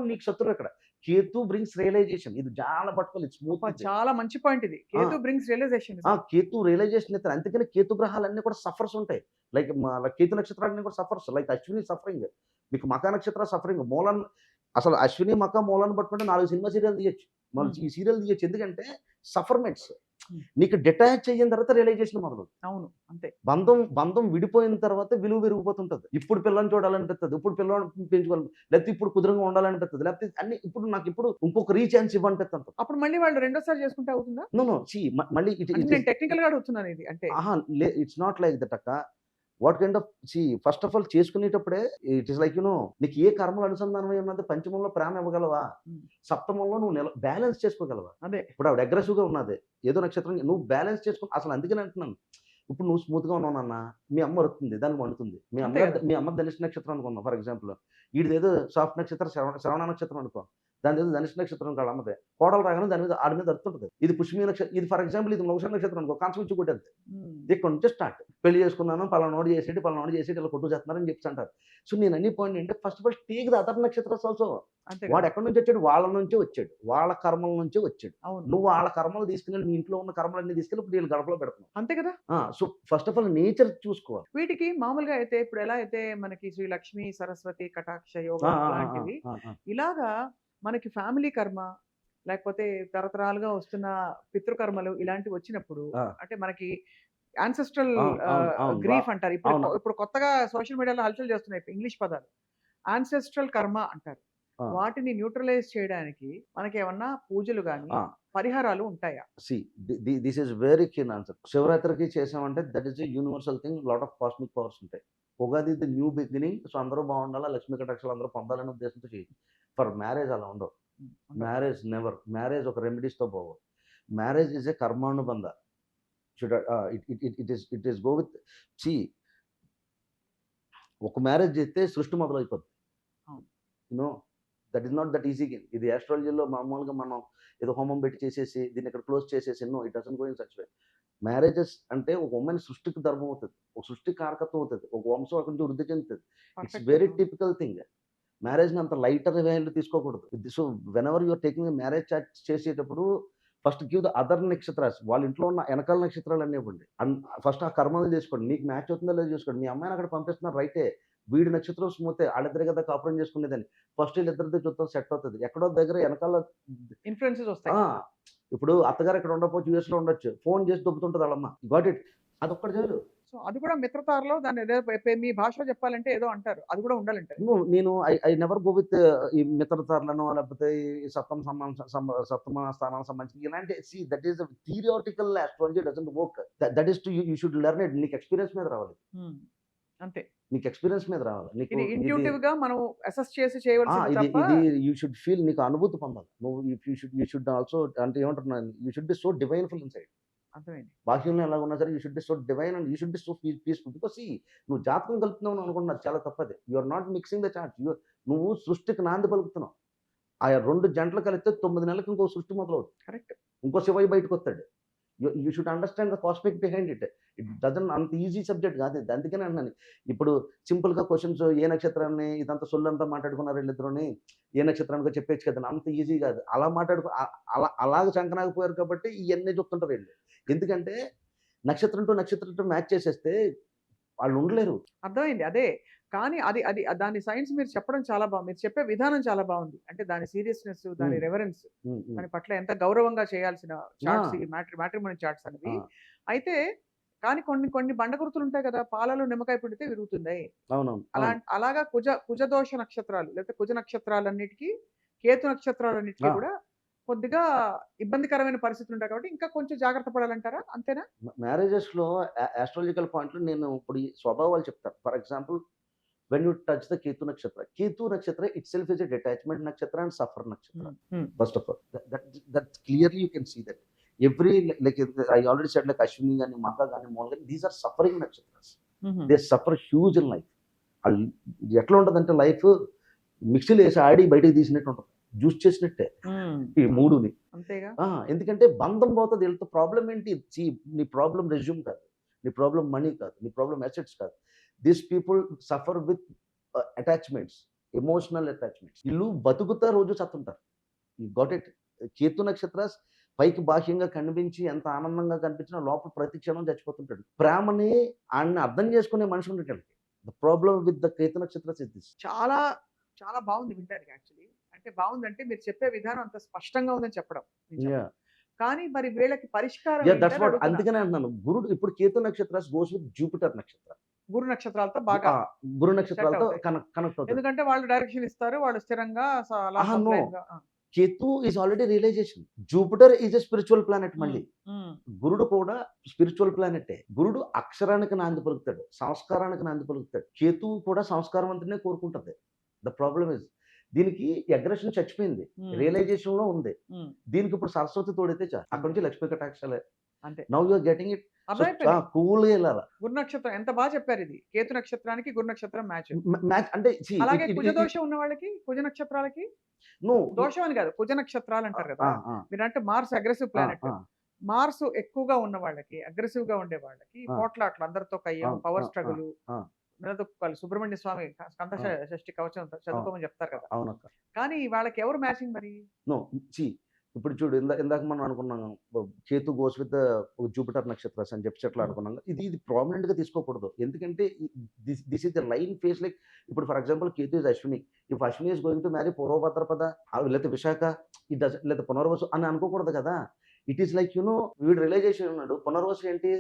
నీకు శత్రువు ఇక్కడ. Ketu brings realization. ఇది చాలా పట్టుకోవాలి. స్మూత్ అబ్బా! చాలా మంచి పాయింట్ ఇది. కేతు ఆ! బ్రింగ్స్ రియలైజేషన్ కేతు రియలైజేషన్ ఇత్తరు. అందుకని కేతు గ్రహాలన్నీ కూడా సఫర్స్ ఉంటాయి. లైక్ కేతు నక్షత్రాలన్నీ కూడా సఫర్స్. Like Ashwini suffering. మీకు మఖా నక్షత్ర సఫరింగ్. మూలాన్ని అసలు అశ్విని, మఖ, మూలాన్ని పట్టుకుంటే 4 సినిమా సీరియల్ తీయొచ్చు. హ్మ్. ఈ సీరియల్ తీయొచ్చు. ఎందుకంటే సఫర్‌మెంట్స్. హ్మ్. నీకు డిటాచ్ అయిన తర్వాత రియలైజేషన్ మొదలవుతుంది. అవును. అంతే. బంధం విడిపోయిన తర్వాత విలువ పెరిగిపోతుంటది. ఇప్పుడు పిల్లని చూడాలనిపిత్తది. ఇప్పుడు పిల్లోడిని పెంచుకోవాలి. లేకపోతే ఇప్పుడు కుదురుగా ఉండాలనిపిత్తది. లేకపోతే అన్ని ఇప్పుడు ఇంకొక రీచాన్స్ ఇవ్వనిపిత్తంటది. అప్పుడు మళ్ళీ వాళ్ళు రెండోసారి చేసుకుంటే అవుతుందా? నో. నో. సీ మళ్ళీ అంటే ఇట్ నేను ఈస్ టెక్నికల్‌గా అడుగుతున్నాను ఇది. అంటే అహా! ఇట్స్ నాట్ లైక్ దట్ అక్క. What kind of first of all చేసుకునేటప్పుడే ఇట్ ఈస్ లైక్ నీకు ఏ కర్మలు అనుసంధానమై ఉన్నది పంచమంలో ప్రేమ ఇవ్వగలవా? హ్మ్. సప్తమంలో నువ్వు బ్యాలెన్స్ చేసుకోగలవా? అదే. ఇప్పుడు ఆవిడ అగ్రెసివ్‌గా ఉన్నది. ఏదో నక్షత్రం నువ్వు బ్యాలెన్స్ అసలు అందుకనే అంటున్నాను. ఇప్పుడు నువ్వు స్మూత్‌గా ఉన్నావు నాన్న. మీ అమ్మ అరుస్తుంది. దానికి మండుతుంది. అంతే కదా! మీ అమ్మ ధనిష్ట నక్షత్రం అనుకుందాం ఫర్ ఎగ్జాంపుల్. ఈడిదేదో సాఫ్ట్ నక్షత్రం శ్రవణ నక్షత్రం అనుకో. దాని మీద ధనుష్ నక్షత్రం కాళ్ళ అమ్మదే కోడలు రాగానే దాని మీద ఆడి మీద అర్థుంటుంది. ఇది పుష్మి నక్షత్రం, ఇది ఫర్ ఎగ్జాంపుల్ ఇది మృగశిర నక్షత్రం అనుకో, కంచం ఇచ్చి కొట్టేది ఇక్కడ నుంచి స్టార్ట్. పెళ్లి చేసుకున్నాను, పలానోడు చేసేటి ఇలా కొట్టు చేస్తున్నారని చెప్పి అంటారు. సో నేను అన్ని పాయింట్ ఏంటంటే first of all take the other nakshatras also. అంతే వాడు కదా. ఎక్కడి నుంచి వచ్చాడు? వాళ్ళ నుంచే వచ్చాడు, వాళ్ళ కర్మల నుంచే వచ్చాడు. అవును. నువ్వు వాళ్ళ కర్మలు తీసుకెళ్ళి నీ ఇంట్లో ఉన్న కర్మలన్నీ తీసుకెళ్ళి ఇప్పుడు వీళ్ళు గడపలో పెడుతున్నావు. అంతే కదా. So first of all nature చూసుకోవాలి. వీటికి మామూలుగా అయితే ఇప్పుడు ఎలా అయితే మనకి శ్రీ లక్ష్మి సరస్వతి కటాక్ష యోగం అలాంటివి ఇలాగా మనకి ఫ్యామిలీ కర్మ లేకపోతే తరతరాలుగా వస్తున్న పితృకర్మలు ఇలాంటివి వచ్చినప్పుడు ఆ. అంటే మనకి యాన్సెస్ట్రల్ అవును. గ్రీఫ్ అంటారు. ఇప్పుడు అవును. ఇప్పుడు కొత్తగా సోషల్ మీడియాలో హల్చల్ చేస్తున్నాయి ఇంగ్లీష్ పదాలు. యాన్సెస్ట్రల్ కర్మ అంటారు. ఆ. వాటిని న్యూట్రలైజ్ చేయడానికి మనకి ఏమన్నా పూజలు గాని ఆ. పరిహారాలు ఉంటాయా? This is very keen answer. శివరాత్రికి చేసామంటే that is a universal thing, lot of cosmic powers ఉంటాయి. Ugadi the new beginning, so అందరూ బాగుండాలా, లక్ష్మీ కటాక్షాలు అందరూ పొందాలనే ఉద్దేశంతో చేయండి. ఫర్ మ్యారేజ్ అలా ఉండవు. Marriage never. మ్యారేజ్ ఒక రెమెడీస్తో పోవు. మ్యారేజ్ ఈజ్ ఏ కర్మానుబంధ. ఇట్ ఈస్ గో విత్ ఒక మ్యారేజ్ చేస్తే సృష్టి మొదలైపోద్ది. అవును. You know that is not that easy game. ఇది ఆస్ట్రాలజీలో మామూలుగా మనం ఏదో హోమం పెట్టి చేసేసి దీన్ని ఇక్కడ క్లోజ్ చేసేసి no, it doesn't go in such way. Marriages అంటే ఒక ఉమెన్ సృష్టికి ధర్మం అవుతుంది, ఒక సృష్టి కారకత్వం అవుతుంది, ఒక వంశం అక్కడి నుంచి వృద్ధి చెందుతుంది. It's Perfect. Very typical thing. మ్యారేజ్ని అంత లైటర్ వేలు తీసుకోకూడదు. So whenever you're taking marriage chart చేసేటప్పుడు first give the other nakshatras, వాళ్ళ ఇంట్లో ఉన్న వెనకాల నక్షత్రాలు అన్నీ ఇవ్వండి. ఫస్ట్ ఆ కర్మలు చేసుకోండి, మీకు మ్యాచ్ అవుతుందో లేదో చూసుకోండి. మీ అమ్మాయిని అక్కడ పంపిస్తున్నారు రైటే, వీడి నక్షత్రం స్మూతే, వాళ్ళిద్దరు కదా కాపురం చేసుకునేదని ఫస్ట్ వీళ్ళిద్దరితో చూద్దాం సెట్ అవుతుంది. ఎక్కడో దగ్గర వెనకాల ఇన్ఫ్లుయెన్సెస్ వస్తాయి. ఇప్పుడు అత్తగారు ఇక్కడ ఉండకపోవచ్చు, యూఎస్లో ఉండొచ్చు, ఫోన్ చేసి దొబ్బుతుంటుంది వాళ్ళమ్మ. Got it. అదొక్కటి చాలు. సో అది కూడా మిత్రతారలో దాన్ని ఏదో మీ భాషలో చెప్పాలంటే ఏదో అంటారు, అది కూడా ఉండాలంటారు. నేను ఐ నెవర్ గో విత్ ఈ మిత్రతారులను లేకపోతే ఈ సప్తమ స్థానానికి సంబంధించి ఇలాంటి that is theoretical astrology doesn't work. That is to you should learn it. నీకు ఎక్స్పీరియన్స్ మీద రావాలి. అంతే. నీకు ఎక్స్పీరియన్స్ మీద రావాలి. నీకు ఇది ఇంట్యూటివ్ గా మనం అసెస్ చేసి ఇది చేయవలసింది తప్ప యూ షుడ్ ఫీల్, నీకు అనుభూతి పొందాలి. నువ్వు యూ షుడ్ ఆల్సో అంటే ఏమంటున్నాను, you should be so divineful inside. అర్థమైంది. బాహ్యంలో ఎలా ఉన్నా సరే you should be so divine and you should be so peaceful. Because నువ్వు జాతకం కలుపుతున్నావు అనుకుంటున్నావు, చాలా తప్పది. You are not mixing the chart. నువ్వు సృష్టికి నాంది పలుకుతున్నావు. ఆ 2 జంటలు కలిస్తే 9 నెలలకు ఇంకో సృష్టి మొదలవుతుంది. కరెక్ట్. ఇంకో శివయ్య బయటకు వస్తాడు. You should understand the cosmic behind it. It doesn't అంత ఈజీ సబ్జెక్ట్ కాదు ఇది. అందుకనే అన్నాను, ఇప్పుడు సింపుల్గా క్వశ్చన్స్ ఏ నక్షత్రాన్ని ఇదంతా సొల్లంతా మాట్లాడుకున్నారు వీళ్ళిద్దరుని, ఏ నక్షత్రానికో చెప్పేచ్చు కదా, అంత ఈజీ కాదు. అలా అలాగ చంకనాకపోయారు కాబట్టి ఇవన్నీ చెప్తుంటారు వీళ్ళు. ఎందుకంటే నక్షత్రం టు నక్షత్రం మ్యాచ్ చేసేస్తే వాళ్ళు ఉండలేరు. అర్థమైంది. అదే కానీ అది అది దాని సైన్స్ మీరు చెప్పడం చాలా బాగుంది. మీరు చెప్పే విధానం చాలా బాగుంది. అంటే దాని సీరియస్నెస్, దాని రెవరెన్స్, దాని పట్ల ఎంత గౌరవంగా చేయాల్సిన చార్ట్స్ ఈ మ్యాట్రిమోనీ చార్ట్స్ అనేవి. అయితే కానీ కొన్ని బండగుర్తులు ఉంటాయి కదా, పాలలో నిమ్మకాయ పిండితే విరుగుతుంది. అలాగా కుజదోష నక్షత్రాలు లేకపోతే కుజ నక్షత్రాలన్నిటికీ, కేతు నక్షత్రాలన్నిటికీ కూడా కొద్దిగా ఇబ్బందికరమైన పరిస్థితులు ఉంటాయి కాబట్టి ఇంకా కొంచెం జాగ్రత్త పడాలంటారా? అంతేనా? మ్యారేజెస్ లో ఆస్ట్రాలజికల్ పాయింట్లు నేను ఇప్పుడు ఈ స్వభావాలు చెప్తాను. For example when you touch the Ketu Nakshatra itself is a detachment nakshatra and suffer nakshatra. First of all, that clearly you can see that every, like I already said, like Ashwini gani Magha gani Mola gani, these are suffering nakshatras. They suffer huge in life. ఎట్లా ఉంటుందంటే life మిక్సీలో వేసి ఆడి బయటకు తీసినట్టు ఉంటుంది, juice చేసినట్టే ఈ మూడుని. అంతేగా. ఎందుకంటే బంధం పోతుంది వీళ్ళతో. ప్రాబ్లం ఏంటి? నీ ప్రాబ్లం రెజ్యూమ్ కాదు, నీ ప్రాబ్లం మనీ కాదు, నీ ప్రాబ్లం అసెట్స్ కాదు. These people suffer with attachments, emotional attachments. ఇల్లు బతుకుతా రోజు చత్తుంటారు. You got it. Ketu nakshatras పైకి బాహ్యంగా కనిపించి ఎంత ఆనందంగా కనిపించినా లోపల ప్రతి క్షణం చచ్చిపోతుంటాడు. ప్రేమని ఆయన్ని అర్థం చేసుకునే మనిషి ఉంటాడు. The problem with the Ketu nakshatras is this. చాలా చాలా బాగుంది వింటానికి. యాక్చువల్లీ అంటే బాగుందంటే మీరు చెప్పే విధానం అంత స్పష్టంగా ఉందని చెప్పడం. కానీ మరి వీళ్ళకి పరిష్కారం అందుకనే అంటున్నాను. గురుడు ఇప్పుడు కేతు నక్షత్రాస్ గోస్ విత్ జూపిటర్ నక్షత్ర, గురు నక్షత్రాలతో బాగా గురు నక్షత్రాలతో కనెక్ట్ అవుతుంది. ఎందుకంటే వాళ్ళు డైరెక్షన్ ఇస్తారు, వాళ్ళు స్థిరంగా. Ketu is already realization. Jupiter is a spiritual planet. మళ్ళీ గురుడు కూడా స్పిరిచువల్ ప్లానెటే. గురుడు అక్షరానికి నాంది పలుకుతాడు, సంస్కారానికి నాంది పలుకుతాడు. కేతు కూడా సంస్కారవంతునే కోరుకుంటది. ద ప్రాబ్లమ్ ఇస్ దీనికి అగ్రెషన్ చచ్చిపోయింది, రియలైజేషన్ లో ఉంది. దీనికి ఇప్పుడు సరస్వతి తోడైతే చాలు, అక్కడ నుంచి లక్ష్మీ కటాక్షాలే. అంతే. Now you are getting it. అర్థమైపోయింది. కూల్గా వెళ్ళాలి. గురు నక్షత్రం ఎంత బాగా చెప్పారు ఇది. కేతు నక్షత్రానికి గురు నక్షత్రం మ్యాచ్. మ్యాచ్ అంటే అలాగే కుజ దోషం ఉన్న వాళ్ళకి, కుజ నక్షత్రాలకి నువ్వు దోషం అని కాదు. కుజ నక్షత్రాలు అంటారు కదా! మీరంటే మార్స్ అగ్రెసివ్ ప్లానెట్. మార్స్ ఎక్కువగా ఉన్న వాళ్ళకి, అగ్రెసివ్‌గా ఉండే వాళ్ళకి ఆ. పోట్లాటలు అందరితో కయ్యం, పవర్ స్ట్రగుల్, ఆ. నిలదొక్కుకోవాలి. సుబ్రహ్మణ్య స్వామి స్కంద షష్ఠి కవచం చదువుకోమని చెప్తారు కదా! అవునక్క. కానీ వాళ్ళకి ఎవరు మ్యాచింగ్ మరి? నో సి ఇప్పుడు చూడు ఇందాక మనం అనుకున్నాం Ketu goes with Jupiter nakshatras అని చెప్పి ఎట్లా అనుకున్నాం. ఇది ప్రామినెంట్ గా తీసుకోకూడదు. ఎందుకంటే this is the line face like ఇప్పుడు for example Ketu is Ashwini. If Ashwini is going to marry Purvabhadrapada లేకపోతే విశాఖ లేదా పునర్వసు అని అనుకోకూడదు కదా. ఇట్ ఈస్ లైక్ వీడు రియలైజేషన్ ఉన్నాడు. పునర్వసు ఏంటి,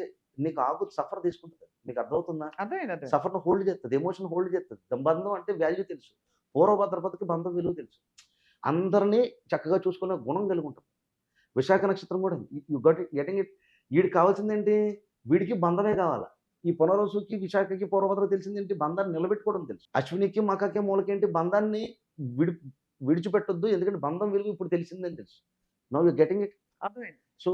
నీకు ఆకు సఫర్ తీసుకుంటుంది. నీకు అర్థమవుతుందా? అదే సఫర్ ను హోల్డ్ చేస్తుంది, ఎమోషన్ హోల్డ్ చేస్తుంది. బంధం అంటే వాల్యూ తెలుసు, పూర్వభద్రపదకి బంధం విలువ తెలుసు, అందరినీ చక్కగా చూసుకునే గుణం కలిగి ఉంటుంది. విశాఖ నక్షత్రం కూడా యు గట్ గెటింగ్ ఇట్. వీడికి కావాల్సింది ఏంటి, వీడికి బంధమే కావాలి. ఈ పునర్వసుకి విశాఖకి పూర్వభద్రకు తెలిసింది ఏంటి, బంధాన్ని నిలబెట్టుకోవడం తెలుసు. అశ్వినికి మకకి మూలకేంటి, బంధాన్ని విడిచిపెట్టొద్దు, ఎందుకంటే బంధం విలువ ఇప్పుడు తెలిసిందని తెలుసు. Now you getting it. అర్థమైంది. సో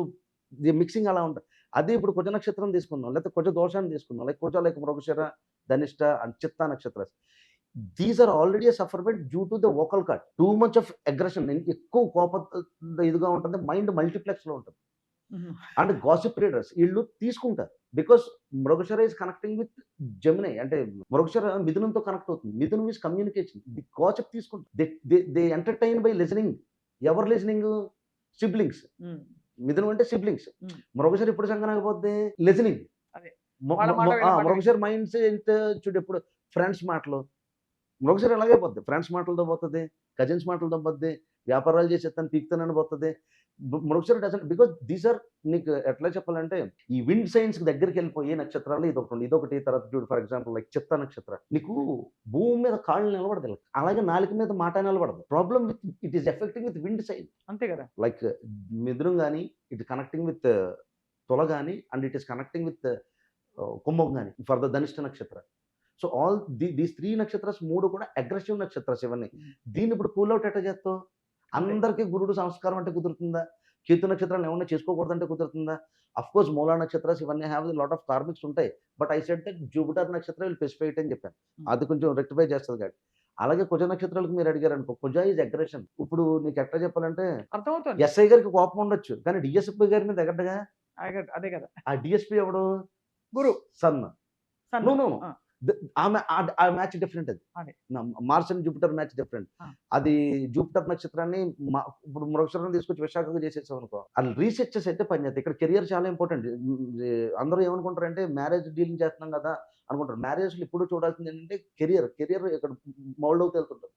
ది మిక్సింగ్ అలా ఉంటుంది. అదే ఇప్పుడు కుజ నక్షత్రం తీసుకుందాం, లేకపోతే కుజ దోషాన్ని తీసుకుందాం, like Kuja like Mrigashira, Dhanishta and Chitta నక్షత్రాలు. These are already sufferment due to the vocal cord. Too much of aggression, ఎక్కువ కోప ఇదిగా ఉంటుంది, మైండ్ మల్టీప్లెక్స్ లో ఉంటుంది. అండ్ గాసిప్ రీడర్స్ వీళ్ళు తీసుకుంటారు. Because Mrigashira is connecting with Gemini, అంటే మృగశిర మిథునంతో కనెక్ట్ అవుతుంది. మిథునం ఇస్ కమ్యూనికేషన్. ది గాసిప్ తీసుకుంటారు. They entertain by listening. ఎవరు లిజనింగ్? సిబ్లింగ్స్. మిథునం అంటే సిబ్లింగ్స్. మృగశిర ఇప్పుడు సంగనకపోతే లిజనింగ్. మృగశిర మైండ్స్ ఎంత చూడు, ఎప్పుడు ఫ్రెండ్స్ మాటలు. మృగశిర ఎలాగే పోతుంది, ఫ్రెండ్స్ మాటలతో పోతుంది, కజిన్స్ మాటలతో పోతుంది, వ్యాపారాలు చేసేస్తాను పీక్తానని పోతుంది. Mrigashira doesn't because these are, నీకు ఎట్లా చెప్పాలంటే ఈ విండ్ సైన్స్ దగ్గరికి వెళ్ళిపోయే నక్షత్రాలు ఇదొకటి. తర్వాత చూడు ఫర్ ఎగ్జాంపుల్ లైక్ చిత్త నక్షత్రం, నీకు భూమి మీద కాళ్ళు నిలబడదు, అలాగే నాలుక మీద మాట నిలబడదు. Problem with it is affecting with wind sign. అంతే కదా. లైక్ మిథునం కానీ ఇట్ కనెక్టింగ్ విత్ తుల కానీ, and it is connecting with Kumbham కానీ ఫర్ ద ధనిష్ట నక్షత్ర. సో ఆల్ దీస్ 3 నక్షత్రాస్, 3 కూడా అగ్రెసివ్ నక్షత్రాస్ ఇవన్నీ. దీన్ని ఇప్పుడు కూల్ అవుట్ ఎట్లా చేస్తావు? అందరికీ గురుడు సంస్కారం అంటే కుదురుతుందా? కేతు నక్షత్రాలు ఏమన్నా చేసుకోకూడదంటే కుదురుతుందా? అఫ్ కోర్స్ మూలా నక్షత్రాస్ ఇవన్నీ హ్యావ్ లాట్ ఆఫ్ కార్మిక్స్ ఉంటాయి. But I said that Jupiter నక్షత్రం వీళ్ళు స్పెసిఫై అని చెప్పాను. అది కొంచెం రెక్టిఫై చేస్తుంది కాబట్టి. అలాగే కుజ నక్షత్రాలకు మీరు అడిగారు అనుకో, కుజ ఈజ్ అగ్రెషన్. ఇప్పుడు నీకు ఎట్లా చెప్పాలంటే, అర్థమవుతుంది. ఎస్ఐ గారికి కోపం ఉండొచ్చు, కానీ డిఎస్పీ గారి మీద ఎగడ్డగా. అదే కదా. ఆ డిఎస్పీ ఎవడు? గురు సన్. సన్. నో ఆ మ్యాచ్ డిఫరెంట్. అది Mars and Jupiter match different. అది జూపిటర్ నక్షత్రాన్ని ఇప్పుడు మృగశిరం తీసుకొచ్చి విశాఖకు చేసేసాం అనుకో, అది రీసెర్చెస్ అయితే పనిచేస్తాయి. ఇక్కడ కెరియర్ చాలా ఇంపార్టెంట్. అందరూ ఏమనుకుంటారంటే మ్యారేజ్ డీలింగ్ చేస్తున్నాం కదా అనుకుంటారు. మ్యారేజ్ ఇప్పుడు చూడాల్సింది ఏంటంటే కెరియర్ ఇక్కడ మౌల్డ్ అవుతూ వెళ్తుంటారు.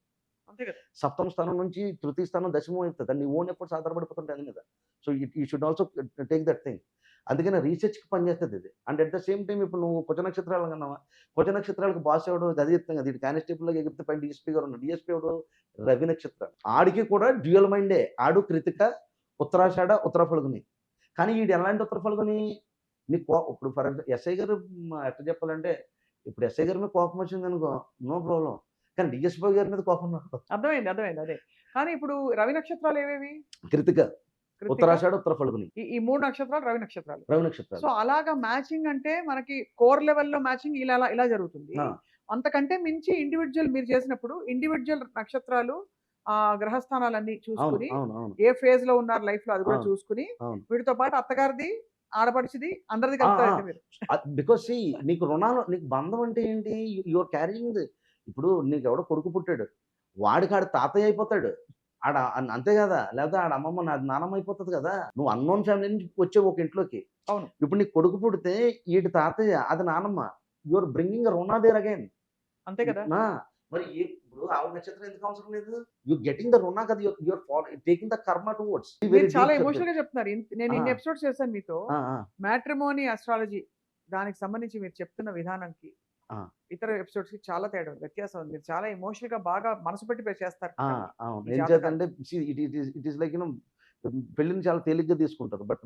సప్తమ స్థానం నుంచి తృతీయ స్థానం దశమం అవుతుంది. నీ ఓన్ ఎప్పుడు ఆధారపడిపోతుంటే అది మీద. So you should also take that thing. అందుకని రీసెర్చ్కి పనిచేస్తుంది ఇది. And at the same time ఇప్పుడు నువ్వు కుజ నక్షత్రాలు అన్నావా, కుజ నక్షత్రాలకు బాస్ ఎవడు? అది చెప్తాం కదా, ఇటు కానిస్టేబుల్ ఎగిరితే పైన డిఎస్పీ గారు ఉన్నాడు. డిఎస్పీ ఎవడు? రవి నక్షత్రం. ఆడికి కూడా డ్యూయల్ మైండే. ఆడు కృతిక, ఉత్తరాషాఢ, ఉత్తర ఫల్గుని. కానీ వీడు ఎలాంటి ఉత్తర ఫల్గుని? నీకు ఇప్పుడు ఫర్ ఎగ్జాంపుల్ ఎస్ఐ గారు ఎట్లా చెప్పాలంటే, ఇప్పుడు ఎస్ఐ గారి మీద కోపం వచ్చింది అనుకో, నో ప్రాబ్లం. కానీ డిఎస్పీ గారి మీద కోపం రాదు. అర్థమైంది. అదే. కానీ ఇప్పుడు రవి నక్షత్రాలు ఏవేవి? కృతిక, ఉత్తరాషాఢ, ఉత్తర ఫల్గుని. ఈ 3 నక్షత్రాలు రవి నక్షత్రాలు. రవి నక్షత్రాలు. సో అలాగా మ్యాచింగ్ అంటే మనకి కోర్ లెవెల్లో మ్యాచింగ్ ఇలా జరుగుతుంది. అంతకంటే మించి ఇండివిడ్యువల్ మీరు చేసినప్పుడు ఇండివిడ్యువల్ నక్షత్రాలు గ్రహస్థానాలన్నీ చూసుకుని, ఏ ఫేజ్ లో ఉన్నారు లైఫ్ లో అది కూడా చూసుకుని, వీటితో పాటు అత్తగారిది, ఆడపడిచిది, అందరిది కలుపుతారంటే మీరు. బికాస్ నీకు రుణాలు, నీకు బంధం అంటే ఏంటి? Your carrying. ఇప్పుడు నీకు ఎవడో కొడుకు పుట్టాడు, వాడికి ఆడ తాతయ్య అయిపోతాడు, ఆడ అంతే కదా. లేకపోతే ఆడ అమ్మమ్మ నానమ్మ అయిపోతుంది కదా. నువ్వు అన్నోన్ ఫ్యామిలీ నుంచి వచ్చే ఒక ఇంట్లోకి. అవును. ఇప్పుడు నీకు కొడుకు పుడితే ఈటి తాతయ్య, అది నానమ్మ. యువర్ బ్రింగింగ్ రుణా దేర్ అగైన్. అంతే కదా. మరి ఇప్పుడు ఆవిడ నక్షత్రం ఎందుకు అవసరం లేదు? యు గెటింగ్ ద రుణా కదా, యువర్ టేకింగ్ ద కర్మ టువర్డ్స్. చాలా ఎమోషనల్ గా చెప్తున్నారు. నేను ఇన్ని ఎపిసోడ్స్ చేశాను మీతో. మ్యాట్రిమోనీ అస్ట్రాలజీ దానికి సంబంధించి మీరు చెప్తున్న విధానానికి ఇతర ఎపిసోడ్స్ కి చాలా తేడా, వ్యత్యాసం ఉంది. మీరు చాలా ఎమోషనల్ గా బాగా మనసు పెట్టి చేస్తారు. ఏం చేద్దంటే ఇట్ ఈస్ లైక్ పెళ్లిని చాలా తేలిగ్గా తీసుకుంటారు. But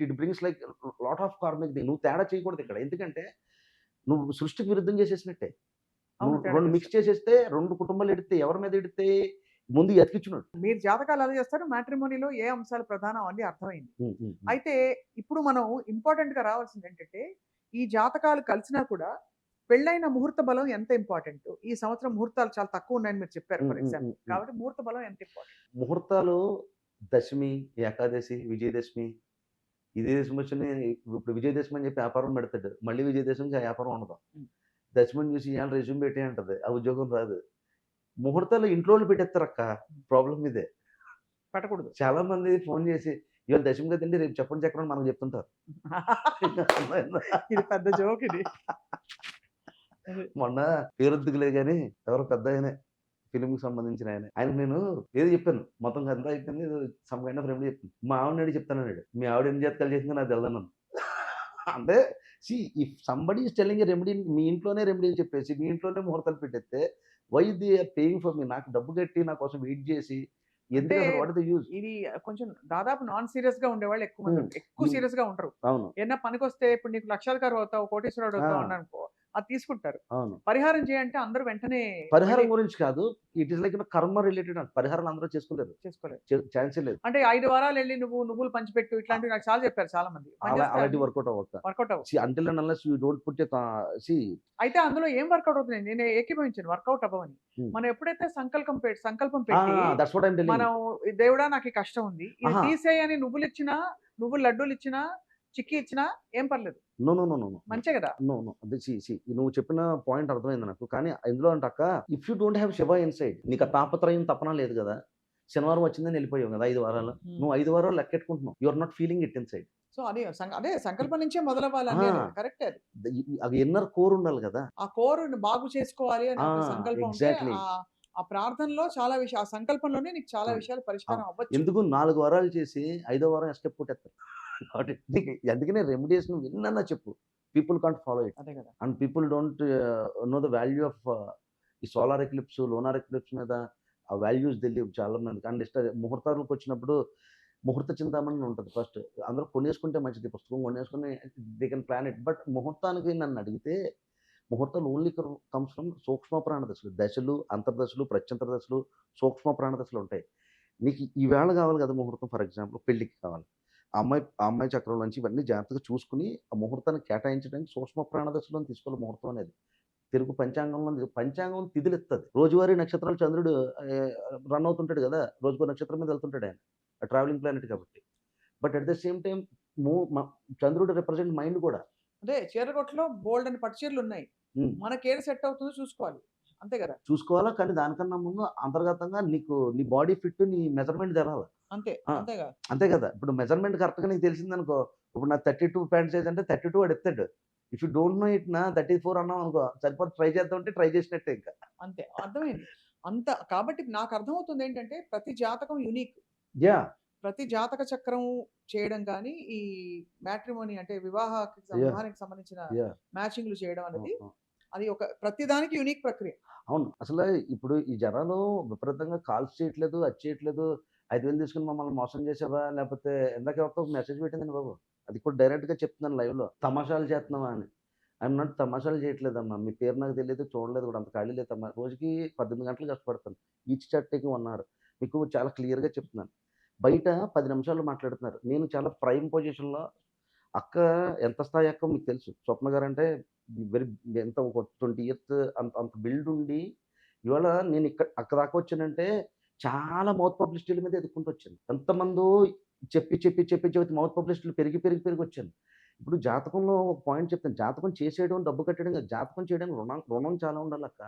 it brings like lot of karmic thing. నువ్వు తేడా చేయకూడదు ఇక్కడ. ఎందుకంటే నువ్వు సృష్టికి విరుద్ధం చేసేసినట్టే. నువ్వు 2 మిక్స్ చేసేస్తే 2 కుటుంబాలు ఎడితే ఎవరి మీద ఎడితే? ముందు ఎతికించున్నాడు. మీరు జాతకాలు ఎలా చేస్తారు, మ్యాట్రిమోనీలో ఏ అంశాలు ప్రధానం అని అర్థమైంది. అయితే ఇప్పుడు మనం ఇంపార్టెంట్ గా రావాల్సింది ఏంటంటే, ఈ జాతకాలు కలిసినా కూడా పెళ్ళైన ముహూర్త బలం ఎంత ఇంపార్టెంట్. ఈ సంవత్సరం ముహూర్తాలు చాలా తక్కువ ఉన్నాయని మీరు చెప్పారు ఫర్ ఎగ్జాంపుల్. కాబట్టి ముహూర్త బలం ఎంత ఇంపార్టెంట్. ముహూర్తాలు దశమి, ఏకాదశి, విజయదశమి. విజయదశమి వచ్చిన ఇప్పుడు విజయదశమి అని చెప్పి వ్యాపారం పెడతాడు. మళ్ళీ విజయదశమికి ఆ వ్యాపారం ఉండదు. దశమిని చూసి ఇవాళ రెజ్యూమ్ పెట్టే అంటది. ఆ ఉద్యోగం రాదు. ముహూర్తాలు ఇంట్లో వాళ్ళు పెట్టేస్తారక్క. ప్రాబ్లం ఇదే. పెట్టకూడదు. చాలా మంది ఫోన్ చేసి ఇవాళ దశమి కదండి రేపు చెప్పండి చెప్పండి మనకు చెప్తుంటారు. ఇది పెద్ద జోక్ ఇది. మొన్న పేరొద్దుకులే గాని ఎవరో పెద్ద ఆయనే ఫిలింకి సంబంధించిన ఆయనకు నేను ఏదో చెప్పాను. మొత్తం అంతా అయిపోయింది. ఏదో సమ్ కైండ్ ఆఫ్ రెమెడీ చెప్తాను. మా ఆవిడని అడిగి చెప్తానన్నాడు. మీ ఆవిడ ఎన్ని జాతకాలు చేసిందో నాకు తెలదన్నాను. అంటే if somebody is telling a remedy, మీ ఇంట్లోనే రెమెడీలు చెప్పేసి మీ ఇంట్లోనే ముహూర్తాలు పెట్టేస్తే why they are paying for me, నాకు డబ్బు కట్టి నా కోసం వెయిట్ చేసి అంటే ఎందుకు, వాట్ ఇస్ ద యూజ్? ఇది కొంచెం దాదాపు నాన్ సీరియస్ గా ఉండేవాళ్ళు ఎక్కువ మంది ఉంటారు. ఎక్కువ సీరియస్ గా ఉంటారు. అవును. ఏదైనా పనికొస్తే ఇప్పుడు నీకు లక్షాధికారి అవుతావు, కోటీశ్వరుడు అవుతావు ఆ. అన్నానుకో, అది తీసుకుంటారు. అవును. పరిహారం చేయంటే అందరూ వెంటనే పరిహారం గురించి కాదు. ఇట్ ఈస్ లైక్ కర్మ రిలేటెడ్. పరిహారాలు అందరూ చేసుకోలేరు. చేసుకోలేదు. ఛాన్సే లేదు. అంటే 5 వారాలు వెళ్ళి నువ్వులు పంచిపెట్టు ఇట్లాంటివి నాకు చాలా చెప్పారు చాలా మంది. అలాంటి వర్కౌట్ అవ్వక. వర్కౌట్ అవ్వదు. Until and unless you don't put అయితే అందులో ఏం వర్కౌట్ అవుతుంది, నేను ఏకీభవించాను వర్కౌట్ అవ్వని. మనం ఎప్పుడైతే సంకల్పం పెట్టి that's what I am telling. మనం దేవుడా నాకు ఈ కష్టం ఉంది ఇది ఆహా. తీసేయని నువ్వులు లడ్డూలు ఇచ్చినా చిక్కీ ఇచ్చినా ఏం పర్లేదు, నో నో నో నో మంచే కదా. నో నో అది నువ్వు చెప్పిన పాయింట్ అర్థమైంది నాకు. కానీ ఇందులో అంటే అక్క, if you don't have Shiva inside, నీకు ఆ తాపత్రయం తపన లేదు కదా. శనివారం వచ్చిందని వెళ్ళిపోయావు కదా 5 వారాలు. నువ్వు 5 వారాలు లెక్కెట్టుకుంటున్నావు. You are not feeling it inside. So అదే సంకల్పం నుంచే మొదలవ్వాలి. కరెక్ట్. అది ఇన్నర్ కోర్ ఉండాలి కదా. ఆ కోర్ బాగు చేసుకోవాలి అని ఒక సంకల్పం ఉంటే ఎగ్జాక్ట్లీ. ఆ ప్రార్థనలో చాలా విషయాలు, ఆ సంకల్పంలోనే నీకు చాలా విషయాలు పరిష్కారం అవ్వచ్చు. ఎందుకు 4 వారాలు చేసి 5వ వారం ఎస్కేప్ కొట్టేస్తారు. అందుకనే రెమెడీస్ నువ్వు విన్నా చెప్పు. People can't follow it. అదే కదా. And people don't know the value of ఈ సోలార్ ఎక్లిప్స్, లోనార్ ఎక్లిప్స్ మీద ఆ వాల్యూస్ తెలియవు చాలా మందికి. అండ్ ముహూర్తాలకు వచ్చినప్పుడు ముహూర్త చింతామణి ఉంటుంది. ఫస్ట్ అందరూ కొనేసుకుంటే మంచిది. పుస్తకం కొనేసుకుని they can plan it. But ముహూర్తానికి నన్ను అడిగితే ముహూర్తాలు ఓన్లీ కమ్స్ ఫ్రమ్ సూక్ష్మ ప్రాణ దశలు, అంతర్దశలు, ప్రత్యంతర దశలు, సూక్ష్మ ప్రాణ దశలు ఉంటాయి. నీకు ఈవేళ కావాలి కదా ముహూర్తం. ఫర్ ఎగ్జాంపుల్ పెళ్ళికి కావాలి. ఆ అమ్మాయి చక్రం నుంచి ఇవన్నీ జాగ్రత్తగా చూసుకుని ఆ ముహూర్తాన్ని కేటాయించడానికి సూక్ష్మ ప్రాణ దశలో తీసుకోవాలి ముహూర్తం అనేది. తెలుగు పంచాంగం తిథులు ఇస్తుంది. రోజువారీ నక్షత్రాలు చంద్రుడు రన్ అవుతుంటాడు కదా. రోజుకో నక్షత్రం మీద వెళ్తుంటాడు ఆయన, ట్రావెలింగ్ ప్లానెట్ కాబట్టి. But at the same time చంద్రుడు రిప్రజెంట్ మైండ్ కూడా. అదే చీరగొట్లో బోల్డ్ అని పట్టు చీరలు ఉన్నాయి. మనకి ఏది సెట్ అవుతుందో చూసుకోవాలి. అంతే కదా. చూసుకోవాలా. కానీ దానికన్నా ముందు అంతర్గతంగా నీకు నీ బాడీ ఫిట్, నీ మెజర్మెంట్ తెరాలి. అంతే కదా. ఇప్పుడు మెజర్మెంట్ కరెక్ట్గా నీకు తెలిసిందనుకో. ఇప్పుడు నా 32 ప్యాంట్ సైజ్ అంటే 32 వాడు ఎత్తాడు. If you don't know it నా 34 అన్నాం అనుకో, సరిపోతే ట్రై చేద్దాం అంటే ట్రై చేసినట్టే ఇంకా. అంతే అర్థమైంది. కాబట్టి నాకు అర్థమవుతుంది ఏంటంటే ప్రతి జాతకం యూనిక్. ప్రతి జాతక చక్రం చేయడం కానీ, ఈ మ్యాట్రిమోనీ అంటే వివాహానికి సంబంధించిన మ్యాచింగ్లు చేయడం అనేది అది ఒక ప్రతి దానికి యూనిక్ ప్రక్రియ. అవును. అసలు ఇప్పుడు ఈ జనాలు విపరీతంగా కాల్స్ చేయట్లేదు, అది చేయట్లేదు. 5,000 తీసుకుని మమ్మల్ని మోసం చేసావా, లేకపోతే ఇందాక ఎవరితో మెసేజ్ పెట్టిందండి బాబు. అది కూడా డైరెక్ట్గా చెప్తున్నాను లైవ్లో. తమాషాలు చేస్తున్నావా అని. I'm not తమాషాలు చేయట్లేదమ్మా. మీ పేరు నాకు తెలియదు, చూడలేదు కూడా, అంత ఖాళీ లేదమ్మా. రోజుకి 18 గంటలు కష్టపడతాను. Each చాట్కి 1 hour. మీకు చాలా క్లియర్గా చెప్తున్నాను. బయట 10 నిమిషాలు మాట్లాడుతున్నారు. నేను చాలా ప్రైమ్ పొజిషన్లో. అక్క ఎంత స్థాయి అక్క మీకు తెలుసు. స్వప్న గారు అంటే ఎంత ఒక 20 ఇయర్స్ అంత బిల్డ్ ఉండి ఇవాళ నేను అక్కడ దాకా వచ్చానంటే చాలా మౌత్ పబ్లిసిటీల మీద ఎదుర్కొంటూ వచ్చాను. ఎంతమందో చెప్పి మౌత్ పబ్లిసిటీలు పెరిగి వచ్చాను. ఇప్పుడు జాతకంలో ఒక పాయింట్ చెప్తాను. జాతకం చేసేయడం, డబ్బు కట్టడం కాదు. జాతకం చేయడానికి రుణం చాలా ఉండాలి అక్క.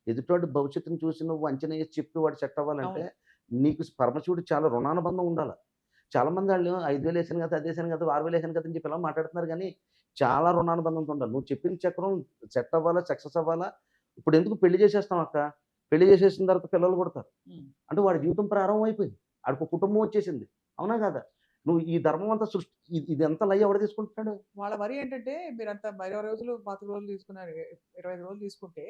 ఎదుటివాడి భవిష్యత్తును చూసి నువ్వు అంచనా వేసి చెప్పి వాడు సెట్ అవ్వాలంటే నీకు పరమశివుడు చాలా రుణానుబంధం ఉండాలి. చాలా మంది వాళ్ళు 5,000 వేసాను కదా, అది వేసాను కదా, 6,000 వేసాను కదా అని చెప్పి ఇలా మాట్లాడుతున్నారు. కానీ చాలా రుణానుబంధంతో ఉండాలి. నువ్వు చెప్పిన చక్రం సెట్ అవ్వాలా, సక్సెస్ అవ్వాలా. ఇప్పుడు ఎందుకు పెళ్లి చేసేస్తాం అక్క. పెళ్లి చేసేసిన తర్వాత పిల్లలు కొడతారు అంటే వాడి జీవితం ప్రారంభం అయిపోయింది. వాడికి ఒక కుటుంబం వచ్చేసింది. అవునా కదా. నువ్వు ఈ ధర్మం అంతా ఇది ఎంత లై ఎవడ తీసుకుంటున్నాడు. వాళ్ళ వరి ఏంటంటే మీరంతా 20 రోజులు 25 రోజులు తీసుకున్నారు, 25 రోజులు తీసుకుంటే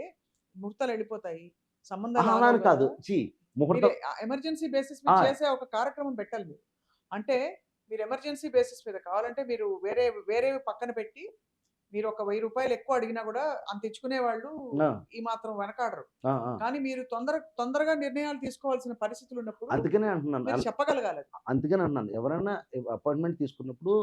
ముహూర్తాలు వెళ్ళిపోతాయి, సంబంధాలు కాదు. ఎమర్జెన్సీ బేసిస్ మీద చేసే ఒక కార్యక్రమం పెట్టాలి మీరు. అంటే మీరు ఎమర్జెన్సీ బేసిస్ మీద కావాలంటే మీరు వేరే పక్కన పెట్టి మీరు ఒక 1000 రూపాయలు ఎక్కువ అడిగినా కూడా అంత ఇచ్చుకునే వాళ్ళు ఆ, ఈ మాత్రం వెనకాడరు. ఆ, ఆ. కానీ మీరు తొందరగా నిర్ణయాలు తీసుకోవాల్సిన పరిస్థితులు ఉన్నప్పుడు అందుకనే అంటున్నాను మీరు చెప్పగలగాలి అది. అందుకనే అన్నాను ఎవరైనా అపాయింట్మెంట్ తీసుకున్నప్పుడు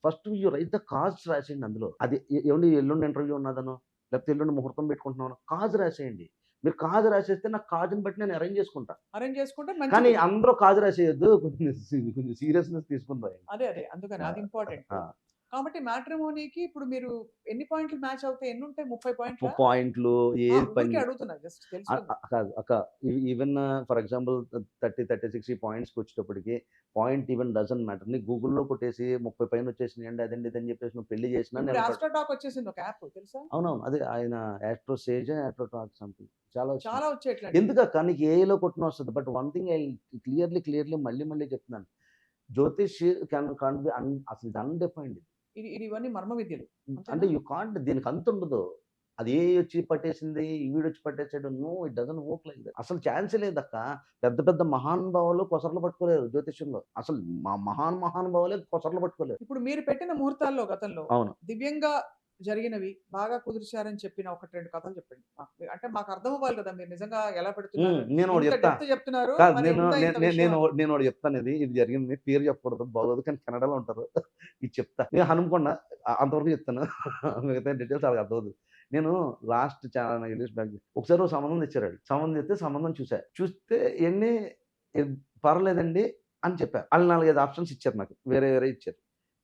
first you write the cause రాసేయండి అందులో. అది ఏమండి ఎల్లుండి ఇంటర్వ్యూ ఉన్నదనో లేకపోతే ఎల్లుండి ముహూర్తం పెట్టుకుంటున్నాను కాజ్ రాసేయండి. మీరు కాజ్ రాసేస్తే నాకు కాజ్ని బట్టి నేను అరేంజ్ చేసుకుంటా. అరేంజ్ చేసుకుంటే కానీ మంచిది. అందరూ కాజ్ రాసేయొద్దు, కొంచెం సీరియస్నెస్ తీసుకుందాం. అదే అందుకని అది ఇంపార్టెంట్. కాబట్టి మ్యాట్రిమోనీకి ఇప్పుడు మీరు ఎన్ని పాయింట్లు మ్యాచ్ అవుతాయి? ఎన్ని ఉంటాయి? 30 పాయింట్లా? పాయింట్లు ఏది పని ఊరికే అడుగుతున్నా జస్ట్ తెలుసుకుందాం. కాదు అక్క. ఈవెన్ ఫర్ ఎగ్జాంపుల్ 30, 36 ఈ పాయింట్స్కి వచ్చేటప్పటికి పాయింట్ ఈవెన్ డజన్ మ్యాటర్. నీ గూగుల్లో కొట్టేసి 30 పైన వచ్చేసినాయండి అదండి ఇదని చెప్పేసి నువ్వు పెళ్లి చేసినా ఇప్పుడు నేను ఆస్ట్రో టాక్ వచ్చేసింది ఒక యాప్ తెలుసా? అవునవును అదే ఆయన AstroSage AstroTalk something చాలా వచ్చింది. చాలా వచ్చేట్లండి. ఎందుకక్క నీకు ఏఐలో కొట్టిన వస్తుంది. But one thing I clearly మళ్ళీ చెప్తున్నాను. జ్యోతిష్ కాన్ బి అసలు అన్డిఫైన్డ్. ఇది ఇవన్నీ మర్మ విద్యలు. అంటే అంతేనా? యూ కాంట్ దీనికి అంత ఉండదు. అది ఏ వచ్చి పట్టేసింది, ఈవిడొచ్చి పట్టేసాడు. No it doesn't work like that. అసలు ఛాన్సే లేదక్క. పెద్ద పెద్ద మహానుభావులు కొసర్లు పట్టుకోలేరు జ్యోతిష్యంలో. అసలు మహానుభావులే కొసర్లు పట్టుకోలేరు. ఇప్పుడు మీరు పెట్టిన ముహూర్తాల్లో గతంలో అవును. దివ్యంగా జరిగినవి బాగా కుదిర్చారని చెప్పిన 1, 2 కథలు చెప్పండి. అంటే మాకు అర్థం అవ్వాలి కదా మీరు నిజంగా ఎలా పెడుతున్నారు. నేను ఒకటి ఇంత చెప్తా. డెప్త్ చెప్తున్నారు. కాదు మరి నేను ఇంత నే ఇంత నే విషయం నేను అని. నేను ఒకటి చెప్తాను. ఇది జరిగింది. పేరు చెప్పకూడదు బాగోదు. కానీ కెనడాలో ఉంటారు. ఇది చెప్తా. నేను హనుమకొండ అంతవరకు చెప్తాను. మిగతా డీటెయిల్స్ వాళ్ళకి అర్థమవుతుంది. నేను లాస్ట్ చాలా ఇయర్స్ బ్యాక్ ఒకసారి ఒక సంబంధం తెచ్చారు. సంబంధం తెస్తే సంబంధం చూసా. చూస్తే ఎన్ని పర్లేదండి అని చెప్పా. వాళ్ళు 4, 5 ఆప్షన్స్ ఇచ్చారు నాకు. వేరే ఇచ్చారు.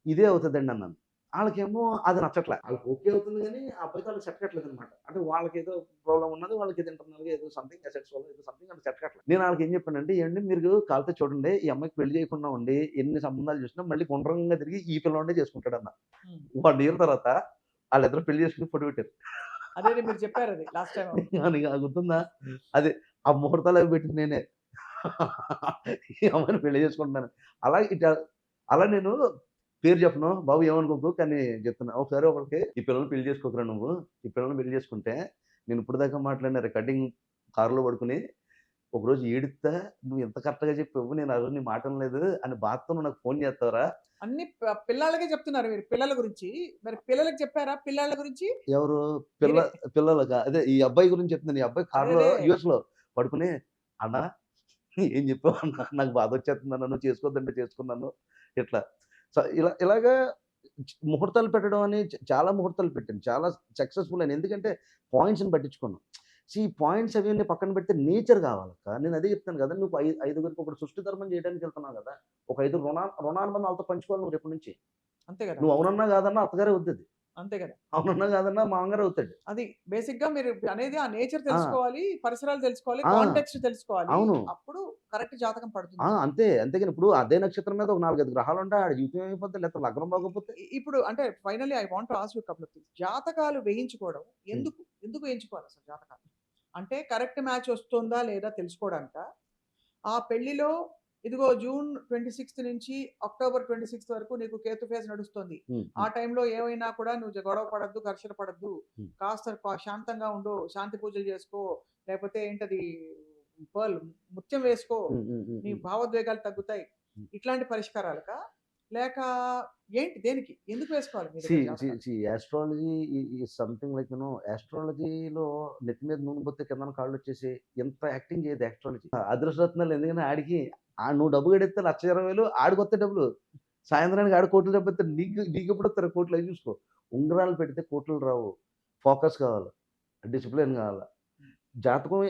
ఇదే అవుతుందండి అన్నాను. వాళ్ళకేమో అది నచ్చట్లే. వాళ్ళకి ఓకే అవుతుంది కానీ ఆ అబ్బాయికి వాళ్ళకి సెట్ కట్టలేదు అనమాట. అంటే వాళ్ళకి ఏదో ప్రాబ్లమ్ ఉన్నది. వాళ్ళకి ఏదో ఇంటర్నల్‌గా ఏదో సంథింగ్ అసెట్స్ వల్ల ఏదో సంథింగ్ అంటే సెట్ కట్టలేదు. నేను వాళ్ళకి ఏం చెప్పానంటే ఏవండీ మీరు కావాలితే చూడండి ఈ అమ్మాయికి పెళ్లి చేయకుండా ఉండి ఎన్ని సంబంధాలు చూసినా మళ్ళీ గుండ్రంగా తిరిగి ఈ పిల్లోడినే చేసుకుంటాడన్న. హ్మ్. 1 ఇయర్ తర్వాత వాళ్ళిద్దరూ పెళ్లి చేసుకొని ఫోటో పెట్టారు. అదే మీరు చెప్పారు అది లాస్ట్ టైం. నీకు గుర్తుందా? అదే ఆ ముహూర్తాలు అవి పెట్టింది నేనే. ఈ అమ్మాయిని పెళ్లి చేసుకుంటున్నాను. అలా అలా నేను పేరు చెప్పను. బాబు ఏమనుకోకు కానీ చెప్తున్నా. ఒకసారి ఒకడికి ఈ పిల్లని పెళ్లి చేసుకోకురా నువ్వు. ఈ పిల్లని పెళ్లి చేసుకుంటే నేను ఇప్పటిదాకా మాట్లాడిన రికార్డింగ్ కారులో పడుకొని ఒకరోజు ఏడుత్తా నువ్వు ఎంత కరెక్ట్‌గా చెప్పావు. నేను ఆ రోజు నీ మాట వినలేదు అని బాధతో నువ్వు నాకు ఫోన్ చేస్తావురా? అన్ని పిల్లాళ్ళకే చెప్తున్నారు మీరు పిల్లల గురించి. మరి పిల్లలకి చెప్పారా పిల్లాళ్ళ గురించి? ఎవరు మీరే. పిల్లలకా? అదే ఈ అబ్బాయి గురించి చెప్తున్నాను. ఈ అబ్బాయి అదే కారులో అదే. యూఎస్‌లో పడుకొని అన్నా ఏం చెప్పావు అన్నా నాకు బాధొచ్చేస్తుందన్నా నువ్వు చేసుకోవద్దంటే చేసుకున్నాను. ఇట్లా. ఇలాగా ముహూర్తాలు పెట్టడం అని చాలా ముహూర్తాలు పెట్టాను. చాలా సక్సెస్‌ఫుల్ అయ్యాను. ఎందుకంటే పాయింట్స్‌ని పట్టించుకున్నాను. పాయింట్స్ అవన్నీ పక్కన పెడితే నేచర్ కావాలక్క. నేను అదే చెప్తాను కదా! నువ్వు ఐదుగురికి ఒకటి సృష్టి ధర్మం చేయడానికి వెళ్తున్నావు కదా! ఒక 5 రుణానుబంధం వాళ్ళతో పంచుకోవాలి నువ్వు రేపటి నుంచి. అంతే కదా! నువ్వు అవునన్నా కాదన్నా అత్తగారే అవుతది. అంతే కదా! అవునన్నా కాదన్నా మామగారే అవుతాడు. అది బేసిక్‌గా మీరు అనేది ఆ నేచర్ తెలుసుకోవాలి, పరిసరాలు తెలుసుకోవాలి, ఆ! కాంటెక్స్ట్ తెలుసుకోవాలి. అవును. అప్పుడు కరెక్ట్ జాతకం పడుతుంది. అంతే. అంతేగాని ఇప్పుడు అదే నక్షత్రం మీద ఒక 4, 5 గ్రహాలుంటే ఆడి జీవితం ఏమైపోద్ది? లేకపోతే లగ్నం బాగోకపోతే? ఇప్పుడు అంటే finally I want to ask you couple of things. జాతకాలు వేయించుకోవడం హ్మ్. ఎందుకు వేయించుకోవాలి అసలు జాతకాలు? అంటే కరెక్ట్ మ్యాచ్ వస్తుందా లేదా తెలుసుకోవడానికా? ఆ పెళ్లిలో ఇదిగో జూన్ 26 నుంచి అక్టోబర్ 26 వరకు నీకు కేతు ఫేజ్ నడుస్తుంది. హ్మ్. ఆ టైంలో ఏమైనా కూడా నువ్వు గొడవ పడొద్దు, ఘర్షణ పడొద్దు. హ్మ్. కాస్త శాంతంగా ఉండు, శాంతి పూజలు చేసుకో. లేకపోతే ఏంటది పర్ల్ ముత్యం వేసుకో. హ్మ్. హ్మ్. హ్మ్. నీ హ్మ్. భావోద్వేగాలు తగ్గుతాయి. హ్మ్. ఇట్లాంటి పరిష్కారాలకా? లేక ఏంటి దేనికి? ఎందుకు వేసుకోవాలి మీ సీ దగ్గర సీ జాతకాలు? See astrology is something like యాస్ట్రాలజీలో నెత్తి మీద నూనె పోస్తే కిందన కాళ్ళొచ్చేసి ఎంత యాక్టింగ్ చేయదు యాస్ట్రాలజీ. అదృష్టరత్నాలు ఎందుకంటే ఆడికి నువ్వు డబ్బు గడిస్తే 1,20,000 ఆడికొత్తాయి డబ్బులు. సాయంత్రానికి ఆడు కోట్లు డబ్బిస్తాడు. నీకెప్పుడొస్తాయి కోట్లు అవి చూసుకో. ఉంగరాలు పెడితే కోట్లు రావు. ఫోకస్ కావాలి. డిసిప్లిన్ కావాలా. జాతకం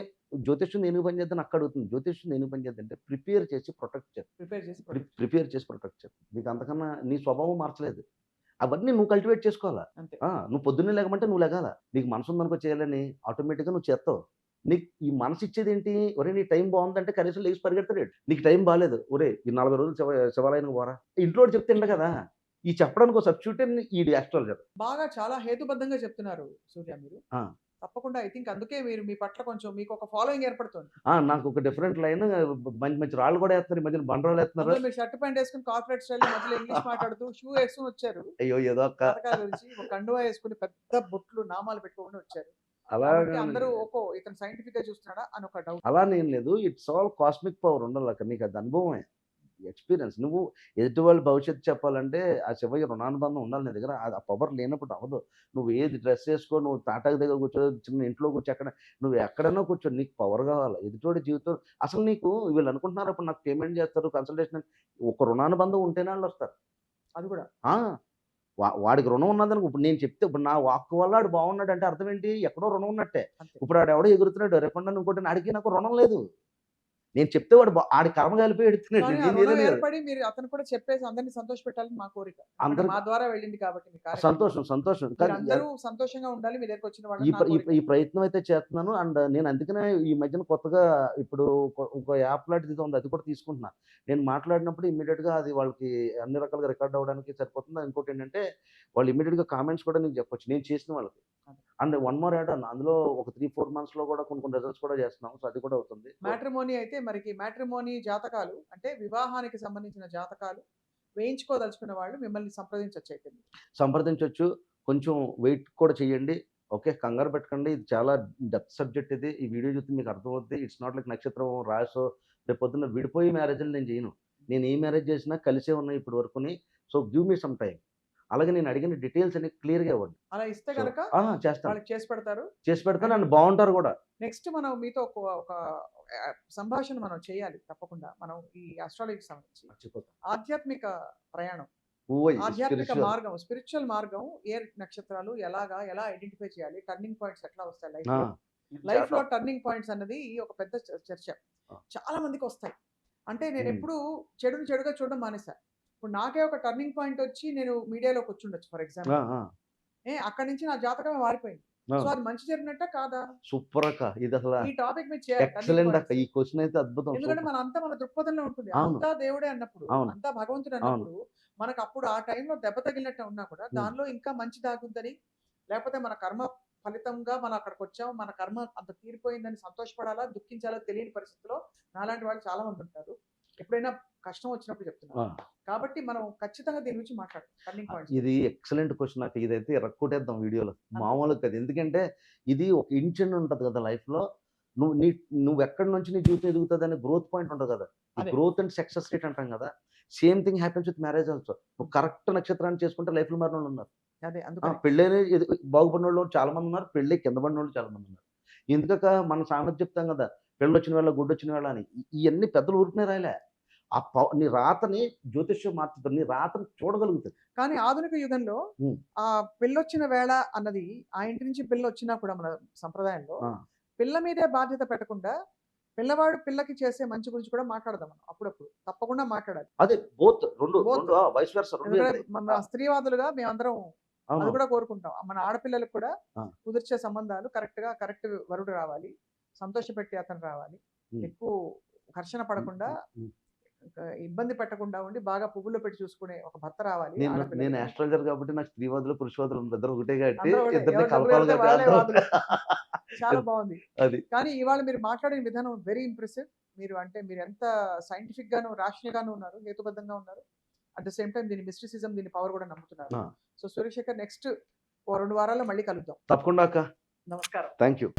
జ్యోతిష్యం దేనికి పనిచేద్దని అక్క అడుగుతుంది. జ్యోతిష్యం దేనికి పనిచేద్దంటే ప్రిపేర్ చేసి ప్రొటెక్ట్ చేస్తుంది. ప్రిపేర్ చేసి ప్రొటెక్ట్. ప్రిపేర్ చేసి ప్రొటెక్ట్ చేస్తుంది. నీకు అంతకన్నా నీ స్వభావం మార్చలేదు. అవన్నీ నువ్వు కల్టివేట్ చేసుకోవాలా. అంతే. నువ్వు పొద్దున్నే లెగమంటే నువ్వు లెగాల. నీకు మనసుందనుకో చేయాలని ఆటోమేటిక్‌గా నువ్వు చేత్తావు. నీకు ఈ మనసిచ్చేదేంటి? ఒరేయ్! నీ టైం బావుందంటే కనీసం లెగిసి పరిగెడతాడు. నీకు టైం బాలేదు. ఒరేయ్! ఈ 40 రోజులు శివాలయానికి పోరా. ఇంట్లోడు చెప్తే ఇండు కదా! ఈ చెప్పడానికి ఒక సబ్‌స్టిట్యూటే ఈడు యాస్ట్రాలజర్. బాగా చాలా హేతుబద్ధంగా చెప్తున్నారు సూర్య మీరు. ఆ! తప్పకుండా ఐ థింక్ అందుకే మీరు మీ పట్ల కొంచెం మీకొక ఫాలోయింగ్ ఏర్పడుతోంది. నాకొక డిఫరెంట్ లైన్ మంచి మంచి రాళ్ళు కూడా ఏత్తన్నారు. ఈ మధ్యన బండరాళ్ళేత్తన్నారు. అందులో మీరు షర్ట్ ప్యాంట్ ఏసుకొని కార్పొరేట్ స్టైల్‌లో మధ్యలో ఇంగ్లీష్ మాట్లాడుతూ షూ ఏసుకొని వచ్చారు. అయ్యో! ఏదో అక్క. జాతకాల గురించి ఒక కండువా ఏసుకొని పెద్ద బొట్లు, నామాలు పెట్టుకొని వచ్చారు. కాబట్టి అలాగా అందరూ ఇతను సైంటిఫిక్‌గా చూస్తున్నాడా అని ఒక డౌట్. అలానేం లేదు. ఇట్స్ ఆల్ కాస్మిక్ పవర్ ఉండాలక్క. నీకు అది అనుభవమే. ఎక్స్పీరియన్స్. నువ్వు ఎదుటి వాళ్ళ భవిష్యత్తు చెప్పాలంటే ఆ శివయ్య రుణానుబంధం ఉండాలి నీ దగ్గర. ఆ పవర్ లేనప్పుడు అవ్వదు. నువ్వు ఏది డ్రెస్ ఏసుకో, నువ్వు తాటాకు దగ్గర కూర్చో, చిన్న ఇంట్లో కూర్చో, నువ్వు ఎక్కడైనా కూర్చో, నీకు పవర్ కావాలి. ఎదుటోడి జీవితం అసలు నీకు వీళ్ళు అనుకుంటున్నారు ఇప్పుడు నాకు పేమెంట్ చేస్తారు, కన్సల్టేషన్ ఒక రుణానుబంధం ఉంటేనే వాళ్ళొస్తారు. అది కూడా ఆ! వాడికి రుణం ఉన్నదని ఇప్పుడు నేను చెప్తే ఇప్పుడు నా వాక్ వల్ల ఆడు బాగున్నాడంటే అర్థం ఏంటి? ఎక్కడో రుణం ఉన్నట్టే. అంతే. ఇప్పుడు ఆడెవడో ఎగురుతున్నాడు రేపొద్దున ఇంకోటి ఆడికి నాకు రుణం లేదు. నేను చెప్తే వాడు ఆడి కర్మ కలిపి ఎడుతున్నాడు. కానీ ఆ నేను రుణం చేయలేదు కదా! ఏర్పడి మీరు అతను కూడా చెప్పేసి అందరిని సంతోషపెట్టాలని మా కోరిక. ఎందుకంటే అందరికి మా ద్వారా వెళ్ళింది కాబట్టి మీ కార్యక్రమం. సంతోషం, సంతోషం. కానీ మీరందరూ సంతోషంగా ఉండాలి. మీ దగ్గరికి వచ్చిన ఈ వాళ్ళని నా ప్ర ఈ కోరిక. ఈ ప్రయత్నం అయితే చేస్తున్నాను. అండ్ నేను అందుకనే ఈ మధ్యన కొత్తగా ఇప్పుడు ఒక యాప్ లాంటిది ఏదో ఉంది. అది కూడా తీసుకుంటున్నా. నేను మాట్లాడినప్పుడు ఇమ్మీడియేట్‌గా అది వాళ్ళకి అన్ని రకాలుగా రికార్డ్ అవ్వడానికి సరిపోతుంది. ఇంకోటేంటంటే వాళ్ళు ఇమ్మీడియేట్‌గా కామెంట్స్ కూడా నీకు చెప్పొచ్చు. నేను చేసిన వాళ్ళకి. And one more add on అందులో ఒక 3, 4 మంత్స్‌లో కూడా కొన్ని రిజల్ట్స్ కూడా చేస్తున్నాం. సో అది కూడా అవుతుంది. మ్యాట్రిమోనీ అయితే మరికి మ్యాట్రిమోనీ జాతకాలు అంటే వివాహానికి సంబంధించిన జాతకాలు వేయించుకోదలుచుకున్న వాళ్ళు మిమ్మల్ని సంప్రదించొచ్చయితే మీరు. సంప్రదించొచ్చు. కొంచెం వెయిట్ కూడా చేయండి. ఓకే. కంగారు పెట్టకండి. ఇది చాలా డెప్త్ సబ్జెక్ట్ ఇది. ఈ వీడియో చూస్తే మీకు అర్థమవుద్ది. ఇట్స్ నాట్ లైక్ నక్షత్రం, రాసో రేపొద్దున్న విడిపోయి మ్యారేజ్‌లు నేను చేయను. నేను ఏ మ్యారేజ్ చేసినా కలిసే ఉన్నాయి ఇప్పటి వరకుని. So give me some time. అలాగే నేను అడిగిన డీటెయిల్స్ అన్ని క్లియర్‌గా ఇవ్వండి. అలా ఇస్తే సో గనక చేస్తాను. వాళ్ళకి చేసి పెడతారు. చేసి పెడతాను. అండ్ అండ్ బావుంటారు కూడా. నెక్స్ట్ మనం మీతో ఒక సంభాషణ మనం చేయాలి తప్పకుండా. మనం ఈ అస్ట్రాలజీకి సంబంధించి. మర్చిపోతాను. ఆధ్యాత్మిక ప్రయాణం, ఓయ్ ఆధ్యాత్మిక స్పిరిచువల్. మార్గం, స్పిరిచువల్ మార్గం ఏ నక్షత్రాలు ఎలా ఐడెంటిఫై చేయాలి? టర్నింగ్ పాయింట్స్ ఎట్లా వస్తాయి ఆ! లైఫ్‌లో? ఇది లైఫ్‌లో చాలా టర్నింగ్ పాయింట్స్ అన్నది ఒక పెద్ద చర్చ. ఆ! చాలా మందికొస్తాయి. అంటే హ్మ్. నేనెప్పుడూ చెడుని చెడుగా చూడడం మానేశా. ఇప్పుడు నాకే ఒక టర్నింగ్ పాయింట్ వచ్చి నేను మీడియాలోకి వచ్చుండొచ్చు ఫర్ ఆ! ఎగ్జాంపుల్. ఆ! అక్కడి నుంచి నా జాతకమే మారిపోయింది. ఆ! సో, అది మంచి జరిగినట్టా కాదా? సూపర్ అక్క. ఇదసల ఈ టాపిక్ మీద చేయాలి టర్నింగ్ ఎక్సలెంట్ అక్క. పాయింట్స్. ఈ క్వెషన్ అయితే అద్భుతం. ఎందుకంటే సూపర్. మనంతా మన దృక్పథంలో ఉంటుంది. అవును. అంతా దేవుడే అన్నప్పుడు, అవును. అంతా భగవంతుడు అవును. అన్నప్పుడు, మనకప్పుడు ఆ టైంలో దెబ్బ తగిలినట్టు ఉన్నా కూడా హ్మ్. దానిలో ఇంకా మంచి దాగుందని, లేకపోతే మన కర్మ ఫలితంగా మనం అక్కడికొచ్చాం. మన కర్మ అంత తీరిపోయిందని సంతోషపడాలా? దుఃఖించాలో తెలియని పరిస్థితిలో నాలాంటి వాళ్ళు చాలా మంది ఉంటారు. ఎప్పుడైనా కష్టం వచ్చినప్పుడు చెప్తున్నాను. ఆ! కాబట్టి మనం ఖచ్చితంగా దీని గురించి మాట్లాడదాం. టర్నింగ్ పాయింట్స్ ఇది గురించి. ఎక్సలెంట్ క్వెషన్ అక్క. ఇదైతే ఇరక్కొట్టేద్దాం వీడియోలో. అంతే. మామూలుగా కాదు. ఎందుకంటే ఇది ఒక ఇంచెన్ ఉంటది కదా లైఫ్‌లో. నువ్వు నీ నువ్వెక్కడి నుంచి నీ జీవితం ఎదుగుతదనే గ్రోత్ పాయింట్ ఉంటది కదా! ఈ అదే. గ్రోత్ అండ్ సక్సెస్ రేట్ అంటాం కదా! Same thing happens with marriage also. నువ్వు కరెక్ట్ నక్షత్రాన్ని చేసుకుంటే లైఫ్‌లో మారినోళ్ళున్నారు. అదే అందుకనే. పెళ్ళైన బాగుపడినోళ్ళు చాలా మందున్నారు. పెళ్ళై కింద పడినోళ్ళు చాలా మందున్నారు. ఎందుకక్క మనం సామెత చెప్తాం కదా! పెళ్ళొచ్చిన వేళ గుడ్డొచ్చిన వేళ అని. ఇయన్నీ పెద్దలు ఊరికనే రాయలే. నీ రాతని జ్యోతిష్యం మార్చుతది. నీ రాతని చూడగలుగుతది. కానీ ఆధునిక యుగంలో హ్మ్. పెళ్ళొచ్చిన వేళ అన్నది ఆ ఇంటి నుంచి పిల్లొచ్చినా కూడా మన సంప్రదాయంలో ఆ! పిల్ల మీదే బాధ్యత పెట్టకుండా పిల్లవాడు పిల్లకి చేసే మంచి గురించి కూడా మాట్లాడదాం మనం అప్పుడప్పుడు. తప్పకుండా మాట్లాడాలి. అదే బోత్ 2 బోత్. వైస్ వర్సా 2 ఎందుకంటే ఎళ్తాయి. మన స్త్రీవాదులుగా మేమందరం అది అవును. కూడా కోరుకుంటాం. మన ఆడపిల్లలకు కూడా ఆ! కుదిర్చే సంబంధాలు కరెక్ట్ వరుడు రావాలి. సంతోషపెట్టే అతను రావాలి. హ్మ్. ఎక్కువ ఘర్షణ హ్మ్. పడకుండా, హ్మ్. ఇబ్బంది పెట్టకుండా ఉండి బాగా పువ్వుల్లో పెట్టి చూసుకునే ఒక భర్త రావాలి నేను ఆడపిల్లలకి. ఆస్ట్రాలజర్ కాబట్టి నాకు స్త్రీవాదులు, పురుషవాదులు ఇద్దరు ఒకటే కాబట్టి అందరూ ఒకటే. ఇద్దరిని ఎవరు డబ్బులు పెడితే కలపాలిగా వాళ్ళే కాదు. వాదులు. చాలా బావుంది. అది. కానీ ఇవాళ మీరు మాట్లాడిన విధానం వెరీ ఇంప్రెసివ్. మీరు ఎంత సైంటిఫిక్ గాను, రాషనల్ గాను ఉన్నారు. హేతుబద్ధంగా ఉన్నారు. అట్ ద సేమ్ టైమ్ దీని మిస్టిసిజం, దీని పవర్ కూడా నమ్ముతున్నారు. ఆ! సో, సూర్యశేఖర్ నెక్స్ట్ ఓ 2 వారాల్లో మళ్ళీ కలుద్దాం. తప్పకుండా అక్క. నమస్కారం. Thank you.